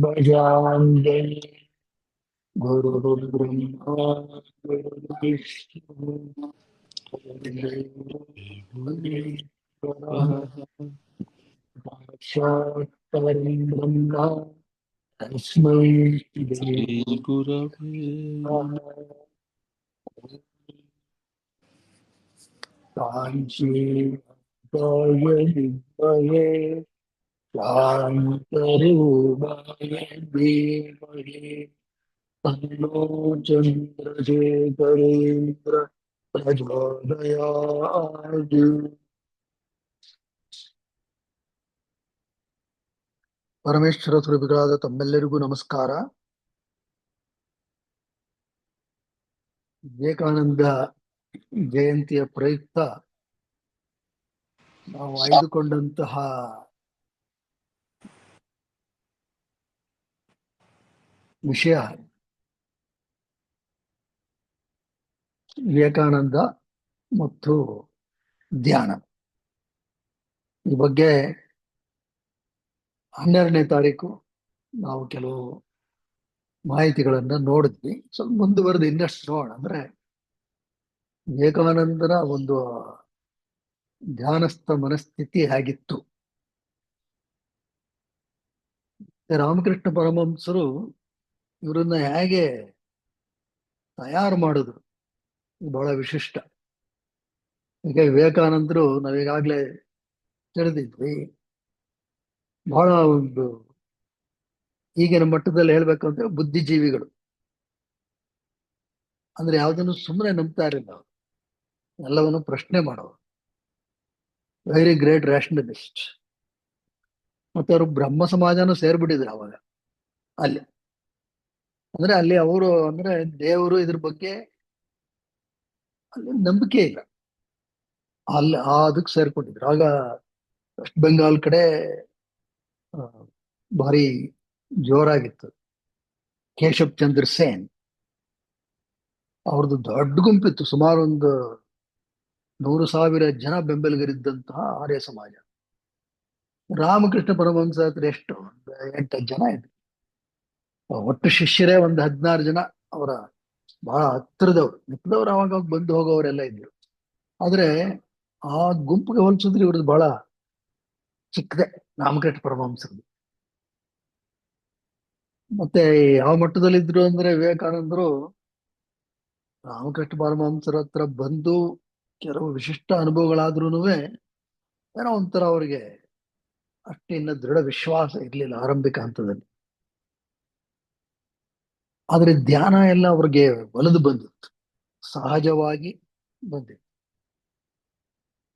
भजान्ते गुरुर्ब्रह्मा गुरुर्विष्णु गुरुर्देवो महेश्वरः साक्षात् परं ब्रह्म तस्मै श्री श्रीगुरवे गुरवे काञ्चीकाय विद्महे शान्तरूपाय धीमहि तन्नो चन्द्रशेखरेन्द्र प्रचोदयात्। ಪರಮೇಶ್ವರ ಸ್ವರೂಪಿಗಳಾದ ತಮ್ಮೆಲ್ಲರಿಗೂ ನಮಸ್ಕಾರ. ವಿವೇಕಾನಂದ ಜಯಂತಿಯ ಪ್ರಯುಕ್ತ ನಾವು ಆಯ್ದುಕೊಂಡಂತಹ ವಿಷಯ ವಿವೇಕಾನಂದ ಮತ್ತು ಧ್ಯಾನ. ಈ ಬಗ್ಗೆ 12ನೇ ತಾರೀಕು ನಾವು ಕೆಲವು ಮಾಹಿತಿಗಳನ್ನ ನೋಡಿದ್ವಿ. ಸ್ವಲ್ಪ ಮುಂದುವರೆದು ಇನ್ನಷ್ಟು ನೋಡೋಣ. ಅಂದ್ರೆ ವಿವೇಕಾನಂದನ ಒಂದು ಧ್ಯಾನಸ್ಥ ಮನಸ್ಥಿತಿ ಹೇಗಿತ್ತು, ರಾಮಕೃಷ್ಣ ಪರಮಹಂಸರು ಇವರನ್ನ ಹೇಗೆ ತಯಾರು ಮಾಡಿದ್ರು, ಬಹಳ ವಿಶಿಷ್ಟ. ಈಗ ವಿವೇಕಾನಂದರು ನಾವೀಗಾಗ್ಲೇ ತಿಳಿದಿದ್ವಿ, ಬಹಳ ಒಂದು ಈಗಿನ ಮಟ್ಟದಲ್ಲಿ ಹೇಳ್ಬೇಕು ಅಂದ್ರೆ ಬುದ್ಧಿಜೀವಿಗಳು. ಅಂದ್ರೆ ಯಾವುದನ್ನು ಸುಮ್ಮನೆ ನಂಬ್ತಾ ಇರಲಿಲ್ಲ ಅವರು, ಎಲ್ಲವನ್ನು ಪ್ರಶ್ನೆ ಮಾಡೋರು. Very great rationalist. ಮತ್ತೆ ಅವರು ಬ್ರಹ್ಮ ಸಮಾಜನೂ ಸೇರ್ಬಿಟ್ಟಿದ್ರು ಅವಾಗ ಅಲ್ಲಿ. ಅಂದ್ರೆ ಅಲ್ಲಿ ಅವರು ಅಂದ್ರೆ ದೇವರು ಇದ್ರ ಬಗ್ಗೆ ಅಲ್ಲಿ ನಂಬಿಕೆ ಇಲ್ಲ, ಅಲ್ಲಿ ಅದಕ್ಕೆ ಸೇರ್ಕೊಂಡಿದ್ರು. ಆಗ ವೆಸ್ಟ್ ಬೆಂಗಾಲ್ ಕಡೆ ಆ, ಭಾರಿ ಜೋರಾಗಿತ್ತು. ಕೇಶವ್ ಚಂದ್ರ ಸೇನ್ ಅವ್ರದ್ದು ದೊಡ್ಡ ಗುಂಪಿತ್ತು, ಸುಮಾರು ಒಂದು 100,000 ಜನ ಬೆಂಬಲಿಗರಿದ್ದಂತಹ ಆರ್ಯ ಸಮಾಜ. ರಾಮಕೃಷ್ಣ ಪರಮಹಂಸ ಹತ್ರ ಎಷ್ಟು, ಒಂದು 8 ಜನ ಇದ್ರು. ಒಟ್ಟು ಶಿಷ್ಯರೇ ಒಂದು 16 ಜನ, ಅವರ ಬಹಳ ಹತ್ತಿರದವ್ರು. ಮಿಕ್ಕದವ್ರು ಅವಾಗ ಬಂದು ಹೋಗೋರೆಲ್ಲ ಇದ್ರು. ಆದ್ರೆ ಆ ಗುಂಪಿಗೆ ಹೋಲಿಸಿದ್ರೆ ಇವ್ರದ್ದು ಬಹಳ ಚಿಕ್ಕದೆ ರಾಮಕೃಷ್ಣ ಪರಮಹಂಸರದ್ದು. ಮತ್ತೆ ಯಾವ ಮಟ್ಟದಲ್ಲಿದ್ರು ಅಂದ್ರೆ ವಿವೇಕಾನಂದರು ರಾಮಕೃಷ್ಣ ಪರಮಹಂಸರ ಹತ್ರ ಬಂದು ಕೆಲವು ವಿಶಿಷ್ಟ ಅನುಭವಗಳಾದ್ರೂ ಏನೋ ಒಂಥರ ಅವ್ರಿಗೆ ಅಷ್ಟು ಇನ್ನ ದೃಢ ವಿಶ್ವಾಸ ಇರ್ಲಿಲ್ಲ ಆರಂಭಿಕ ಹಂತದಲ್ಲಿ. ಆದ್ರೆ ಧ್ಯಾನ ಎಲ್ಲ ಅವ್ರಿಗೆ ಒಲಿದು ಬಂದಿತ್ತು, ಸಹಜವಾಗಿ ಬಂದಿತ್ತು.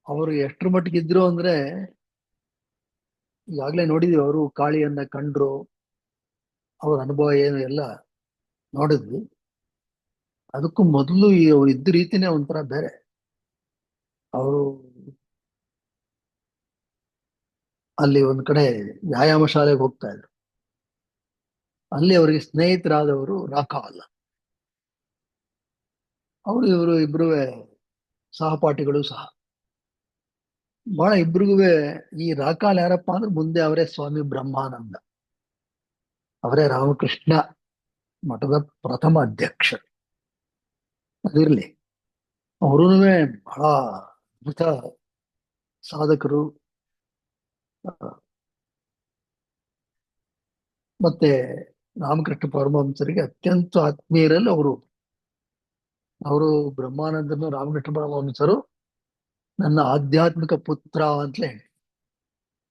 ಅವರು ಎಷ್ಟರ ಮಟ್ಟಿಗೆ ಇದ್ರು ಅಂದ್ರೆ ಈಗಾಗ್ಲೇ ನೋಡಿದ್ವಿ, ಅವರು ಕಾಳಿಯನ್ನ ಕಂಡ್ರು, ಅವ್ರ ಅನುಭವ ಏನು ಎಲ್ಲ ನೋಡಿದ್ವಿ. ಅದಕ್ಕೂ ಮೊದಲು ಅವ್ರು ಇದ್ದ ರೀತಿನೇ ಒಂಥರ ಬೇರೆ. ಅವರು ಅಲ್ಲಿ ಒಂದ್ ಕಡೆ ವ್ಯಾಯಾಮ ಶಾಲೆಗೆ ಹೋಗ್ತಾ ಇದ್ರು. ಅಲ್ಲಿ ಅವರಿಗೆ ಸ್ನೇಹಿತರಾದವರು ರಾಕಾಲ್. ಅವರು ಇವರು ಇಬ್ರು ಸಹಪಾಠಿಗಳು ಸಹ. ಬಹಳ ಇಬ್ರಿಗೂ ಈ ರಾಕಾಲ್ ಯಾರಪ್ಪ ಅಂದ್ರೆ ಮುಂದೆ ಅವರೇ ಸ್ವಾಮಿ ಬ್ರಹ್ಮಾನಂದ, ಅವರೇ ರಾಮಕೃಷ್ಣ ಮಠದ ಪ್ರಥಮ ಅಧ್ಯಕ್ಷರು. ಅದಿರ್ಲಿ, ಅವರೂ ಬಹಳ ಅದ್ಭುತ ಸಾಧಕರು. ಮತ್ತೆ ರಾಮಕೃಷ್ಣ ಪರಮಹಂಸರಿಗೆ ಅತ್ಯಂತ ಆತ್ಮೀಯರಲ್ಲಿ ಅವರು ಬ್ರಹ್ಮಾನಂದನು ರಾಮಕೃಷ್ಣ ಪರಮಹಂಸರು ನನ್ನ ಆಧ್ಯಾತ್ಮಿಕ ಪುತ್ರ ಅಂತಲೇ ಹೇಳಿ,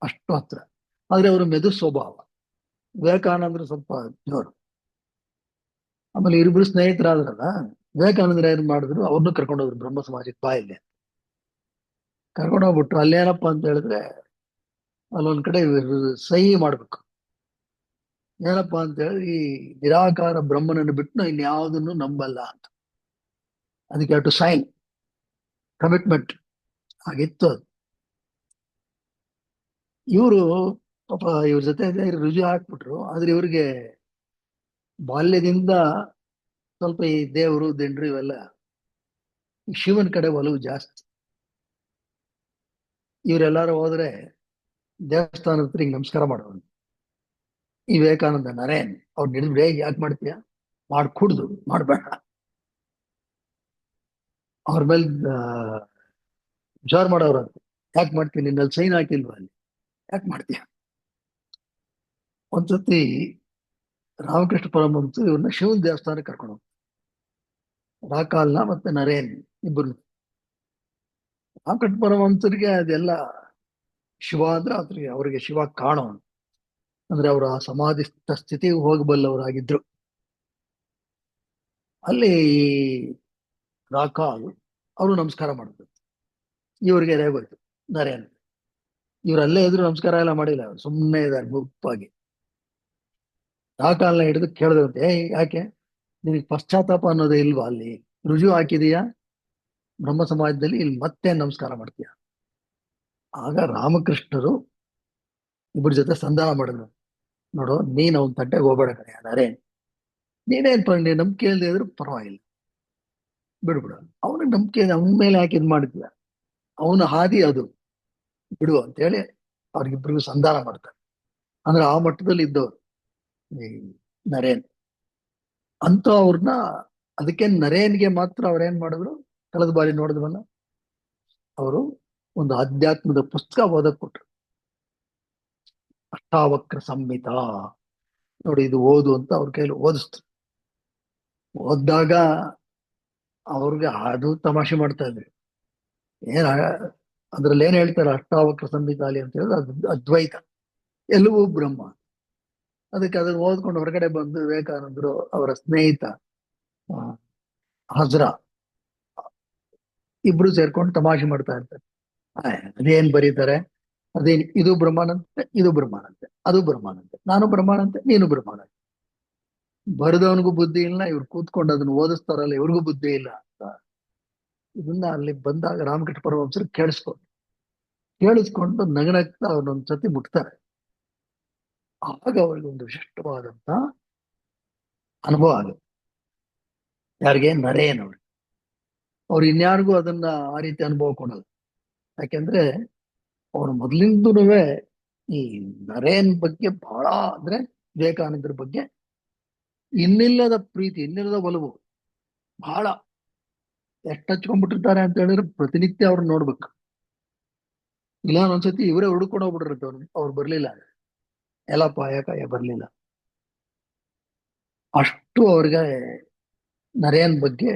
ಅಷ್ಟು ಹತ್ರ. ಆದ್ರೆ ಅವರು ಮೆದು ಸ್ವಭಾವ, ವಿವೇಕಾನಂದರು ಸ್ವಲ್ಪ ಜೋರು. ಆಮೇಲೆ ಇರಿಬ್ರು ಸ್ನೇಹಿತರಾದ್ರಲ್ಲ, ವಿವೇಕಾನಂದ್ರ ಏನ್ ಮಾಡಿದ್ರು, ಅವ್ರನ್ನೂ ಕರ್ಕೊಂಡೋದ್ರು ಬ್ರಹ್ಮ ಸಮಾಜಕ್ಕೆ ಬಾಯಲ್ಲಿ. ಕರ್ಕೊಂಡೋಗ್ಬಿಟ್ಟು ಅಲ್ಲೇನಪ್ಪ ಅಂತ ಹೇಳಿದ್ರೆ, ಅಲ್ಲೊಂದ್ ಕಡೆ ಸಹಿ ಮಾಡ್ಬೇಕು. ಏನಪ್ಪಾ ಅಂತ ಹೇಳಿ, ಈ ನಿರಾಕಾರ ಬ್ರಹ್ಮನನ್ನು ಬಿಟ್ಟು ನಾವು ಇನ್ಯಾವುದನ್ನು ನಂಬಲ್ಲ ಅಂತ. ಅದಕ್ಕೆ ಟು ಸೈನ್ ಕಮಿಟ್ಮೆಂಟ್ ಆಗಿತ್ತು ಅದು. ಇವರು ಪಾಪ ಇವ್ರ ಜೊತೆ ರುಜು ಹಾಕ್ಬಿಟ್ರು. ಆದ್ರೆ ಇವ್ರಿಗೆ ಬಾಲ್ಯದಿಂದ ಸ್ವಲ್ಪ ಈ ದೇವರು ದಿಂಡ್ರು ಇವೆಲ್ಲ, ಈ ಶಿವನ್ ಕಡೆ ಒಲವು ಜಾಸ್ತಿ. ಇವರೆಲ್ಲರೂ ಹೋದ್ರೆ ದೇವಸ್ಥಾನದ ಹತ್ರ ಹಿಂಗ್ ನಮಸ್ಕಾರ ಮಾಡೋರು. ಈ ವಿವೇಕಾನಂದ ನರೇನ್ ಅವ್ರು ಹಿಡಿದ್ರೆ ಯಾಕೆ ಮಾಡ್ತೀಯ, ಮಾಡ್ ಕುಡ್ದು ಮಾಡ್ಬೇಡ, ಅವ್ರ ಮೇಲೆ ವಿಚಾರ ಮಾಡೋರಂತೆ. ಯಾಕೆ ಮಾಡ್ತೀನಿ, ನಿನ್ನಲ್ಲಿ ಸೈನ್ ಹಾಕಿಲ್ವಾ ಅಲ್ಲಿ, ಯಾಕೆ ಮಾಡ್ತೀಯ. ಒಂದ್ಸತಿ ರಾಮಕೃಷ್ಣ ಪರಮಹಂಸರು ಇವ್ರನ್ನ ಶಿವನ ದೇವಸ್ಥಾನಕ್ಕೆ ಕರ್ಕೊಂಡು ಹೋಗ್ತಾರೆ. ರಾಕಾಲ್ನ ಮತ್ತೆ ನರೇನ್ ಇಬ್ಬರು. ರಾಮಕೃಷ್ಣ ಪರಮಹಂಸರಿಗೆ ಅದೆಲ್ಲ ಶಿವ ಅಂದ್ರೆ ಅವ್ರಿಗೆ ಶಿವ ಕಾಣೋ, ಅಂದ್ರೆ ಅವರು ಆ ಸಮಾಧಿ ಸ್ಥಿತಿಗೆ ಹೋಗಬಲ್ಲವರಾಗಿದ್ರು. ಅಲ್ಲಿ ರಾಕಾಲ್ ಅವರು ನಮಸ್ಕಾರ ಮಾಡಿದ್ರು. ಇವ್ರಿಗೆ ರೇಗೋಯ್ತು ನರೇನ್. ಇವ್ರಲ್ಲೇ ಇದ್ರು ನಮಸ್ಕಾರ ಎಲ್ಲ ಮಾಡಿಲ್ಲ, ಅವ್ರು ಸುಮ್ಮನೆ ಇದ್ದಾರೆ ಗುಂಪಾಗಿ. ರಾಕಾಲ್ನ ಹಿಡಿದು ಕೇಳಿದಂತೆ, ಯಾಕೆ ನಿನಗೆ ಪಶ್ಚಾತ್ತಾಪ ಅನ್ನೋದೇ ಇಲ್ವಾ, ಅಲ್ಲಿ ರುಜು ಹಾಕಿದೀಯಾ ಬ್ರಹ್ಮ ಸಮಾಜದಲ್ಲಿ, ಇಲ್ಲಿ ಮತ್ತೆ ನಮಸ್ಕಾರ ಮಾಡ್ತೀಯ. ಆಗ ರಾಮಕೃಷ್ಣರು ಇಬ್ಬರ ಜೊತೆ ಸಂಧಾನ ಮಾಡಿದ್ರು. ನೋಡು, ನೀನ್ ಅವನ್ ತಟ್ಟೆಗೆ ಹೋಗ್ಬೇಡ ಕಣೆ ನರೇನ್, ನೀನೇನ್ ನಂಬಿಕೆ ಇಲ್ಲದೆ ಇದ್ರು ಪರವಾಗಿಲ್ಲ, ಬಿಡ್ಬಿಡು. ಅವನಿಗೆ ನಂಬಿಕೆ ಇದೆ, ಅವನ ಮೇಲೆ ಯಾಕೆ ಇದ್ ಮಾಡಿದ್ಯ, ಅವನ ಹಾದಿ ಅದು, ಬಿಡು ಅಂತೇಳಿ ಅವ್ರಿಗಿಬ್ರಿಗೂ ಸಂಧಾನ ಮಾಡ್ತಾರೆ. ಅಂದ್ರೆ ಆ ಮಟ್ಟದಲ್ಲಿ ಇದ್ದವ್ರು ಈ ನರೇನ್ ಅಂತೂ ಅವ್ರನ್ನ. ಅದಕ್ಕೆ ನರೇನ್ಗೆ ಮಾತ್ರ ಅವ್ರೇನ್ ಮಾಡಿದ್ರು, ಕಳೆದ ಬಾರಿ ನೋಡಿದ್ವಲ್ಲ, ಅವರು ಒಂದು ಆಧ್ಯಾತ್ಮದ ಪುಸ್ತಕ ಓದಕ್ ಕೊಟ್ರು, ಅಷ್ಟಾವಕ್ರ ಸಂಹಿತ. ನೋಡಿ ಇದು ಓದು ಅಂತ ಅವ್ರ ಕೈಲಿ ಓದಿಸ್ತು. ಓದಿದಾಗ ಅವ್ರಿಗೆ ಅದು ತಮಾಷೆ ಮಾಡ್ತಾ ಇದ್ರು. ಏನ್ ಅದ್ರಲ್ಲಿ ಏನ್ ಹೇಳ್ತಾರೆ, ಅಷ್ಟಾವಕ್ರ ಸಂಹಿತಾಲಿ ಅಂತ ಹೇಳಿದ್ರೆ ಅದು ಅದ್ವೈತ, ಎಲ್ಲವೂ ಬ್ರಹ್ಮ. ಅದಕ್ಕೆ ಅದನ್ನ ಓದ್ಕೊಂಡು ಹೊರಗಡೆ ಬಂದು ವಿವೇಕಾನಂದರು ಅವರ ಸ್ನೇಹಿತ ಆ, ಹಜ್ರಾ ಇಬ್ರು ಸೇರ್ಕೊಂಡು ತಮಾಷೆ ಮಾಡ್ತಾ ಇರ್ತಾರೆ. ಅದೇನ್ ಬರೀತಾರೆ, ಅದೇನ್ ಇದು ಬ್ರಹ್ಮಾನಂತೆ, ಇದು ಬ್ರಹ್ಮಾನಂತೆ, ಅದು ಬ್ರಹ್ಮಾನಂತೆ, ನಾನು ಬ್ರಹ್ಮಾನಂತೆ, ನೀನು ಬ್ರಹ್ಮಾನಂತೆ. ಬರೆದವನಿಗೂ ಬುದ್ಧಿ ಇಲ್ಲ, ಇವ್ರು ಕೂತ್ಕೊಂಡು ಅದನ್ನ ಓದಿಸ್ತಾರಲ್ಲ ಇವ್ರಿಗೂ ಬುದ್ಧಿ ಇಲ್ಲ ಅಂತ. ಇದನ್ನ ಅಲ್ಲಿ ಬಂದಾಗ ರಾಮಕೃಷ್ಣ ಪರಮಹಂಸರು ಕೇಳಿಸ್ಕೊಂಡು ನಗನಗ್ತಾ ಅವ್ರನ್ನೊಂದ್ಸತಿ ಮುಟ್ತಾರೆ. ಆಗ ಅವ್ರಿಗೆ ಒಂದು ವಿಶಿಷ್ಟವಾದಂತ ಅನುಭವ ಆಗುತ್ತೆ. ಯಾರಿಗೆ, ನರೇನ್ ಅವ್ರಿಗೆ. ಅವ್ರು ಇನ್ಯಾರಿಗೂ ಅದನ್ನ ಆ ರೀತಿ ಅನುಭವ ಕೊಡಲ್ಲ. ಯಾಕೆಂದ್ರೆ ಅವ್ರು ಮೊದ್ಲಿಂದನೂ ಈ ನರೇನ್ ಬಗ್ಗೆ ಬಹಳ, ಅಂದ್ರೆ ವಿವೇಕಾನಂದರ ಬಗ್ಗೆ ಇನ್ನಿಲ್ಲದ ಪ್ರೀತಿ, ಇನ್ನಿಲ್ಲದ ಒಲವು ಬಹಳ. ಎಷ್ಟು ಹಚ್ಕೊಂಡ್ಬಿಟ್ಟಿರ್ತಾರೆ ಅಂತ ಹೇಳಿದ್ರೆ ಪ್ರತಿನಿತ್ಯ ಅವ್ರನ್ನ ನೋಡ್ಬೇಕು. ಇಲ್ಲ ಒಂದ್ಸತಿ ಇವರೇ ಹುಡ್ಕೊಂಡು ಹೋಗ್ಬಿಟ್ಟಿರುತ್ತೆ ಅವ್ರು ಬರ್ಲಿಲ್ಲ, ಎಲ್ಲಪ್ಪ ಯಾಕ ಬರ್ಲಿಲ್ಲ. ಅಷ್ಟು ಅವ್ರಿಗೆ ನರೇನ್ ಬಗ್ಗೆ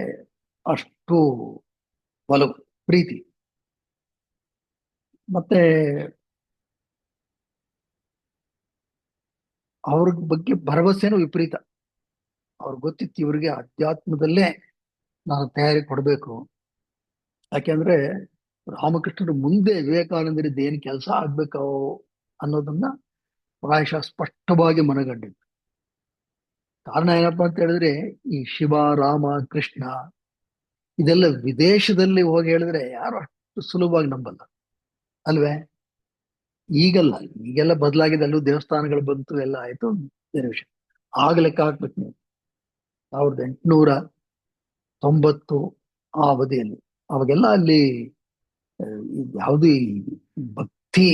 ಅಷ್ಟು ಒಲವು, ಪ್ರೀತಿ. ಮತ್ತೆ ಅವ್ರ ಬಗ್ಗೆ ಭರವಸೆನೂ ವಿಪರೀತ. ಅವ್ರಿಗೆ ಗೊತ್ತಿತ್ತು ಇವ್ರಿಗೆ ಅಧ್ಯಾತ್ಮದಲ್ಲೇ ನಾನು ತಯಾರಿ ಕೊಡ್ಬೇಕು. ಯಾಕೆಂದ್ರೆ ರಾಮಕೃಷ್ಣರು ಮುಂದೆ ವಿವೇಕಾನಂದರಿದ್ದು ಏನ್ ಕೆಲಸ ಆಗ್ಬೇಕೋ ಅನ್ನೋದನ್ನ ಪ್ರಾಯಶಃ ಸ್ಪಷ್ಟವಾಗಿ ಮನಗಂಡಿದ್ರು. ಕಾರಣ ಏನಪ್ಪಾ ಅಂತ ಹೇಳಿದ್ರೆ, ಈ ಶಿವ ರಾಮ ಕೃಷ್ಣ ಇದೆಲ್ಲ ವಿದೇಶದಲ್ಲಿ ಹೋಗಿ ಹೇಳಿದ್ರೆ ಯಾರು ಅಷ್ಟು ಸುಲಭವಾಗಿ ನಂಬಲ್ಲ ಅಲ್ವೇ. ಈಗಲ್ಲ, ಈಗೆಲ್ಲ ಬದಲಾಗಿದೆ, ಅಲ್ಲೂ ದೇವಸ್ಥಾನಗಳು ಬಂತು, ಎಲ್ಲ ಆಯ್ತು, ಬೇರೆ ವಿಷಯ. ಆಗ ಲೆಕ್ಕ ಹಾಕ್ಬೇಕು ನೀವು, 1890 ಆ ಅವಧಿಯಲ್ಲಿ. ಅವಾಗೆಲ್ಲ ಅಲ್ಲಿ ಯಾವುದು ಈ ಭಕ್ತಿ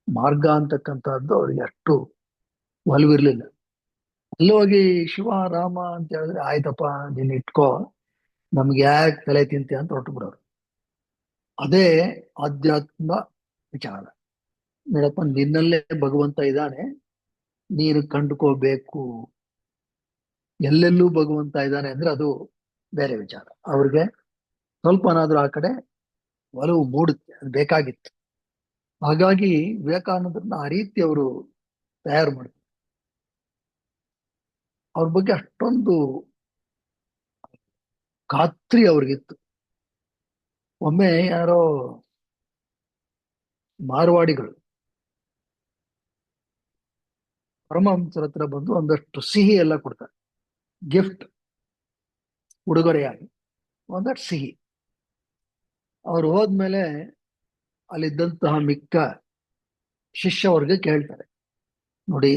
ಮಾರ್ಗ ಅಂತಕ್ಕಂಥದ್ದು ಅವ್ರಿಗೆ ಅಷ್ಟು ಒಲವಿರ್ಲಿಲ್ಲ. ಅಲ್ಲಿ ಹೋಗಿ ಶಿವ ರಾಮ ಅಂತ ಹೇಳಿದ್ರೆ ಆಯ್ತಪ್ಪ ನೀನ್ ಇಟ್ಕೋ, ನಮ್ಗೆ ಯಾಕೆ ತಲೆ ತಿಂತೀಯ ಅಂತ ಹೊರಟು ಬಿಡೋರು. ಅದೇ ಆಧ್ಯಾತ್ಮ ವಿಚಾರ. ನೋಡಪ್ಪ, ನಿನ್ನಲ್ಲೇ ಭಗವಂತ ಇದ್ದಾನೆ, ನೀನು ಕಂಡುಕೋಬೇಕು. ಎಲ್ಲೆಲ್ಲೂ ಭಗವಂತ ಇದ್ದಾನೆ ಅಂದ್ರೆ ಅದು ಬೇರೆ ವಿಚಾರ. ಅವ್ರಿಗೆ ಸ್ವಲ್ಪನಾದ್ರೂ ಆ ಕಡೆ ಒಲವು ಮೂಡುತ್ತೆ, ಅದು ಬೇಕಾಗಿತ್ತು. ಹಾಗಾಗಿ ವಿವೇಕಾನಂದರನ್ನ ಆ ರೀತಿ ಅವರು ತಯಾರು ಮಾಡ್ತಾರೆ. ಅವ್ರ ಬಗ್ಗೆ ಅಷ್ಟೊಂದು ಖಾತ್ರಿ ಅವ್ರಿಗಿತ್ತು. ಒಮ್ಮೆ ಯಾರೋ ಮಾರ್ವಾಡಿಗಳು ಪರಮಹಂಸರ ಹತ್ರ ಬಂದು ಒಂದಷ್ಟು ಸಿಹಿ ಎಲ್ಲ ಕೊಡ್ತಾರೆ, ಗಿಫ್ಟ್, ಉಡುಗೊರೆಯಾಗಿ ಒಂದಷ್ಟು ಸಿಹಿ. ಅವ್ರು ಹೋದ್ಮೇಲೆ ಅಲ್ಲಿದ್ದಂತಹ ಮಿಕ್ಕ ಶಿಷ್ಯ ವರ್ಗ ಕೇಳ್ತಾರೆ, ನೋಡಿ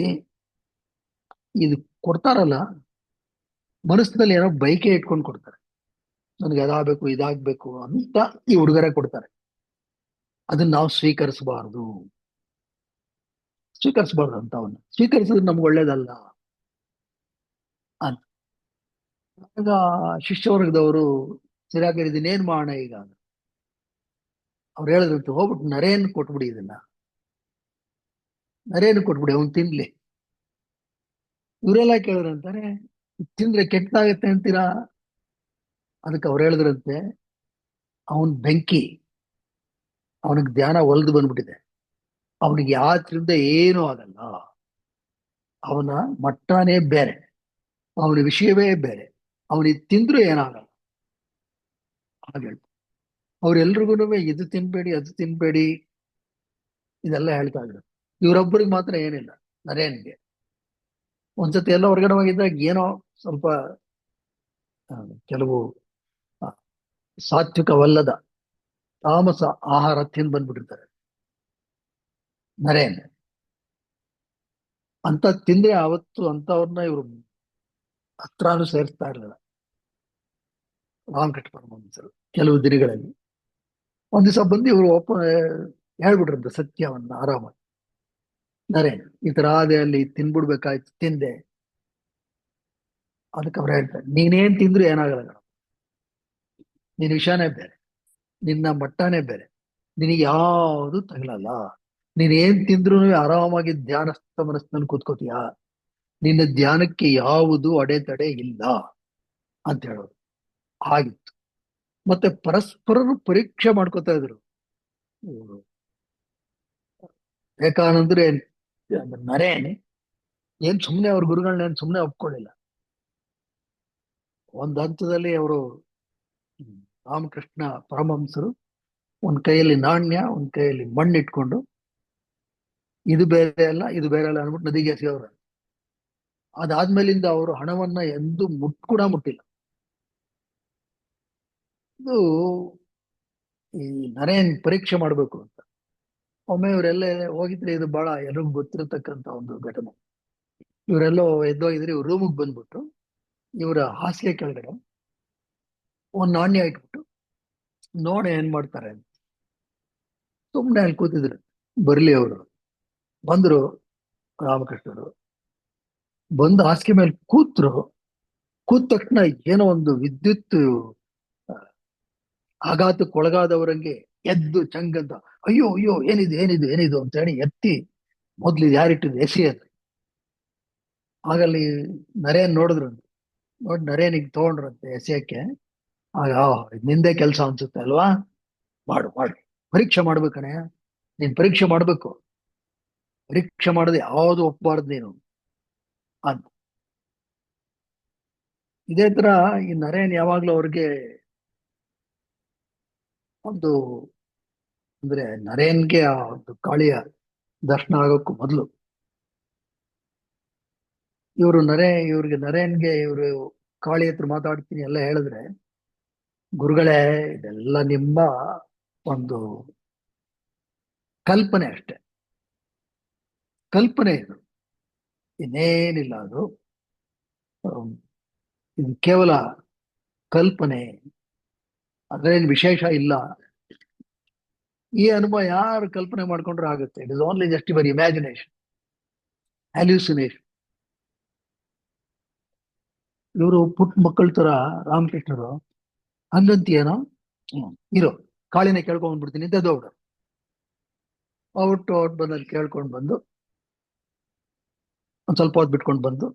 ಇದು ಕೊಡ್ತಾರಲ್ಲ, ಮನಸ್ಸಿನಲ್ಲಿ ಏನೋ ಬೈಕೆ ಇಟ್ಕೊಂಡು ಕೊಡ್ತಾರೆ, ನನಗೆ ಅದಾಗಬೇಕು ಇದಾಗ್ಬೇಕು ಅಂತ ಈ ಉಡುಗೊರೆ ಕೊಡ್ತಾರೆ. ಅದನ್ನ ನಾವು ಸ್ವೀಕರಿಸಬಾರ್ದು ಅಂತ ಅವನ್ನ ಸ್ವೀಕರಿಸಿದ್ರೆ ನಮ್ಗೆ ಒಳ್ಳೇದಲ್ಲ ಅಂತ. ಆಗ ಶಿಷ್ಯವರ್ಗದವರು ಸರಿಯಾಗಿ ಇದನ್ನೇನ್ ಮಾಡೋಣ ಈಗ ಅಂತ. ಅವ್ರು ಹೇಳಿದ್ರಂತೆ, ಹೋಗ್ಬಿಟ್ಟು ನರೇನ್ ಕೊಟ್ಬಿಡಿ, ಇದನ್ನ ನರೇನ್ ಕೊಟ್ಬಿಡಿ, ಅವ್ನು ತಿನ್ಲಿ. ಇವರೆಲ್ಲ ಕೇಳಿದ್ರಂತಾರೆ, ತಿಂದ್ರೆ ಕೆಟ್ಟದಾಗತ್ತೆ ಅಂತೀರಾ? ಅದಕ್ಕೆ ಅವ್ರು ಹೇಳಿದ್ರಂತೆ, ಅವನ್ ಬೆಂಕಿ, ಅವನಿಗೆ ಧ್ಯಾನ ಒಲ್ದು ಬಂದ್ಬಿಟ್ಟಿದೆ, ಅವನಿಗೆ ಯಾತ್ರಿಂದ ಏನೂ ಆಗಲ್ಲ, ಅವನ ಮಟ್ಟನೇ ಬೇರೆ, ಅವನ ವಿಷಯವೇ ಬೇರೆ, ಅವನಿಗೆ ತಿಂದ್ರು ಏನಾಗಲ್ಲ ಹಾಗೆ. ಅವ್ರೆಲ್ರಿಗೂ ಇದು ತಿನ್ಬೇಡಿ ಅದು ತಿನ್ಬೇಡಿ ಇದೆಲ್ಲ ಹೇಳ್ತಾ ಇದ್ರು. ಇವರೊಬ್ಬರಿಗೆ ಮಾತ್ರ ಏನಿಲ್ಲ, ನರೇನ್ಗೆ. ಒಂದ್ಸತಿ ಎಲ್ಲ ಹೊರಗಡೆ ಹೋಗಿದ್ದಾಗ ಏನೋ ಸ್ವಲ್ಪ ಆ, ಕೆಲವು ಆ, ಸಾತ್ವಿಕವಲ್ಲದ ತಾಮಸ ಆಹಾರ ತಿಂದು ಬಂದ್ಬಿಟ್ಟಿರ್ತಾರೆ ನರೇನ್. ಅಂತ ತಿಂದ್ರೆ ಅವತ್ತು ಅಂತವ್ರನ್ನ ಇವರು ಹತ್ರಾನು ಸೇರಿಸ್ತಾ ಇರಲಿಲ್ಲ ರಾಮಕೃಷ್ಣ ಪರಮಹಂಸರು. ಕೆಲವು ದಿನಗಳಲ್ಲಿ ಒಂದ್ ದಿವಸ ಬಂದು ಇವರು ಹೇಳ್ಬಿಟ್ರಂತೆ ಸತ್ಯವನ್ನ ಆರಾಮಾಗಿ. ನರೇನ್ ಈ ತರ ಆದೆ, ಅಲ್ಲಿ ತಿನ್ಬಿಡ್ಬೇಕಾಯ್ತು, ತಿಂದೆ. ಅದಕ್ಕೆ ಅವ್ರು ಹೇಳ್ತಾರೆ, ನೀನೇನ್ ತಿಂದ್ರು ಏನಾಗಲ್ಲ ಕಣೋ. ನಿನ್ ವಿಷಯನೇ ಬೇರೆ, ನಿನ್ನ ಮಟ್ಟನೇ ಬೇರೆ, ನಿನಗೆ ಯಾವುದು ತಗಲಲ್ಲ. ನೀನ್ ಏನ್ ತಿಂದ್ರು ಆರಾಮಾಗಿ ಧ್ಯಾನಸ್ಥ ಮನಸ್ಸಿನಲ್ಲಿ ಕೂತ್ಕೋತೀಯ, ನಿನ್ನ ಧ್ಯಾನಕ್ಕೆ ಯಾವುದು ಅಡೆತಡೆ ಇಲ್ಲ ಅಂತ ಹೇಳೋದು. ಹಾಗಿತ್ತು. ಮತ್ತೆ ಪರಸ್ಪರರು ಪರೀಕ್ಷೆ ಮಾಡ್ಕೋತಾ ಇದ್ರು. ಇವ್ರು ವಿವೇಕಾನಂದ್ರೆ ನರೇನ್ ಏನ್ ಸುಮ್ನೆ ಅವ್ರ ಗುರುಗಳನ್ನ ಏನ್ ಸುಮ್ನೆ ಒಪ್ಕೊಳ್ಳಿಲ್ಲ. ಒಂದ್ ಹಂತದಲ್ಲಿ ಅವರು ರಾಮಕೃಷ್ಣ ಪರಮಹಂಸರು ಒಂದ್ ಕೈಯಲ್ಲಿ ನಾಣ್ಯ, ಒಂದ್ ಕೈಯಲ್ಲಿ ಮಣ್ಣು ಇಟ್ಕೊಂಡು, ಇದು ಬೇರೆ ಅಲ್ಲ ಇದು ಬೇರೆ ಅಲ್ಲ ಅನ್ಬಿಟ್ಟು ನದಿಗೆ ಎಸೆಯವ್ರು. ಅದಾದ್ಮೇಲಿಂದ ಅವರು ಹಣವನ್ನ ಎಂದೂ ಕೂಡ ಮುಟ್ಟಿಲ್ಲ. ಇದು ಈ ನರೇನ್ ಪರೀಕ್ಷೆ ಮಾಡ್ಬೇಕು ಅಂತ ಒಮ್ಮೆ ಇವರೆಲ್ಲ ಹೋಗಿದ್ರೆ, ಇದು ಬಹಳ ಎಲ್ರಿಗೂ ಗೊತ್ತಿರತಕ್ಕಂತ ಒಂದು ಘಟನೆ. ಇವರೆಲ್ಲೋ ಎದ್ದೋಗಿದ್ರೆ ಇವ್ರ ರೂಮಿಗೆ ಬಂದ್ಬಿಟ್ಟು ಇವರ ಹಾಸಿಗೆ ಕೆಳಗಡೆ ಒಂದ್ ನಾಣ್ಯ ಇಟ್ಬಿಟ್ಟು ನೋಡಿ ಏನ್ ಮಾಡ್ತಾರೆ ಅಂತ ಸುಮ್ನೆ ಅಲ್ಲಿ ಕೂತಿದ್ರು. ಬರ್ಲಿ ಅವರು ಬಂದ್ರು, ರಾಮಕೃಷ್ಣರು ಬಂದು ಹಾಸಿಗೆ ಮೇಲೆ ಕೂತ್ರು. ಕೂತ ತಕ್ಷಣ ಏನೋ ಒಂದು ವಿದ್ಯುತ್ ಆ, ಆಘಾತಕ್ಕೊಳಗಾದವರಂಗೆ ಎದ್ದು ಚಂಗಂತ, ಅಯ್ಯೋ ಅಯ್ಯೋ ಏನಿದು ಏನಿದು ಏನಿದು ಅಂತ ಹೇಳಿ ಎತ್ತಿ ಮೊದ್ಲು ಇದು ಯಾರಿಟ್ಟಿದ್ದು ಎಸಿ ಅಂತ. ಆಗಲ್ಲಿ ನರೇನ್ ನೋಡಿದ್ರು, ನೋಡಿ ನರೇನಿಗೆ ತಗೊಂಡ್ರಂತೆ ಎಸೆಯಕ್ಕೆ. ಆಗ ಇದ್ ನಿಂದೆ ಕೆಲಸ ಅನ್ಸುತ್ತೆ ಅಲ್ವಾ, ಮಾಡು ಮಾಡು, ಪರೀಕ್ಷೆ ಮಾಡ್ಬೇಕಣೆ, ನೀನ್ ಪರೀಕ್ಷೆ ಮಾಡ್ಬೇಕು, ಪರೀಕ್ಷೆ ಮಾಡದೆ ಯಾವುದು ಒಪ್ಪಬಾರ್ದು ನೀನು ಅಂತ. ಇದೇ ತರ ಈ ನರೇನ್ ಯಾವಾಗ್ಲೂ ಅವ್ರಿಗೆ ಒಂದು, ಅಂದ್ರೆ ನರೇನ್ಗೆ ಆ ಒಂದು ಕಾಳಿಯ ದರ್ಶನ ಆಗೋಕ್ಕೂ ಮೊದಲು ಇವ್ರಿಗೆ ನರೇನ್ಗೆ ಇವರು ಕಾಳಿ ಹತ್ರ ಮಾತಾಡ್ತೀನಿ ಎಲ್ಲ ಹೇಳಿದ್ರೆ, ಗುರುಗಳೇ ಇದೆಲ್ಲ ನಿಮ್ಮ ಒಂದು ಕಲ್ಪನೆ ಅಷ್ಟೆ, ಕಲ್ಪನೆ ಇದು, ಇನ್ನೇನಿಲ್ಲ ಅದು, ಅಹ್, ಇದು ಕೇವಲ ಕಲ್ಪನೆ, ಅದ್ರೇನು ವಿಶೇಷ ಇಲ್ಲ. ಈ ಅನುಭವ ಯಾರು ಕಲ್ಪನೆ ಮಾಡ್ಕೊಂಡ್ರೆ ಆಗುತ್ತೆ. It is only just your imagination, hallucination. ಇವರು ಪುಟ್ಟ ಮಕ್ಕಳ ತರ ರಾಮಕೃಷ್ಣರು ಹಂಗಂತೀಯೇನೋ, ಇರೋ ಕಾಳಿನ ಕೇಳ್ಕೊಂಡ್ ಬಂದ್ಬಿಡ್ತೀನಿ ಅಂತ ದೌಡು ಔಟ್ ಬಂದಲ್ಲಿ ಕೇಳ್ಕೊಂಡು ಬಂದು ಒಂದ್ ಸ್ವಲ್ಪ ಹೊತ್ತು ಬಿಟ್ಕೊಂಡು ಬಂದು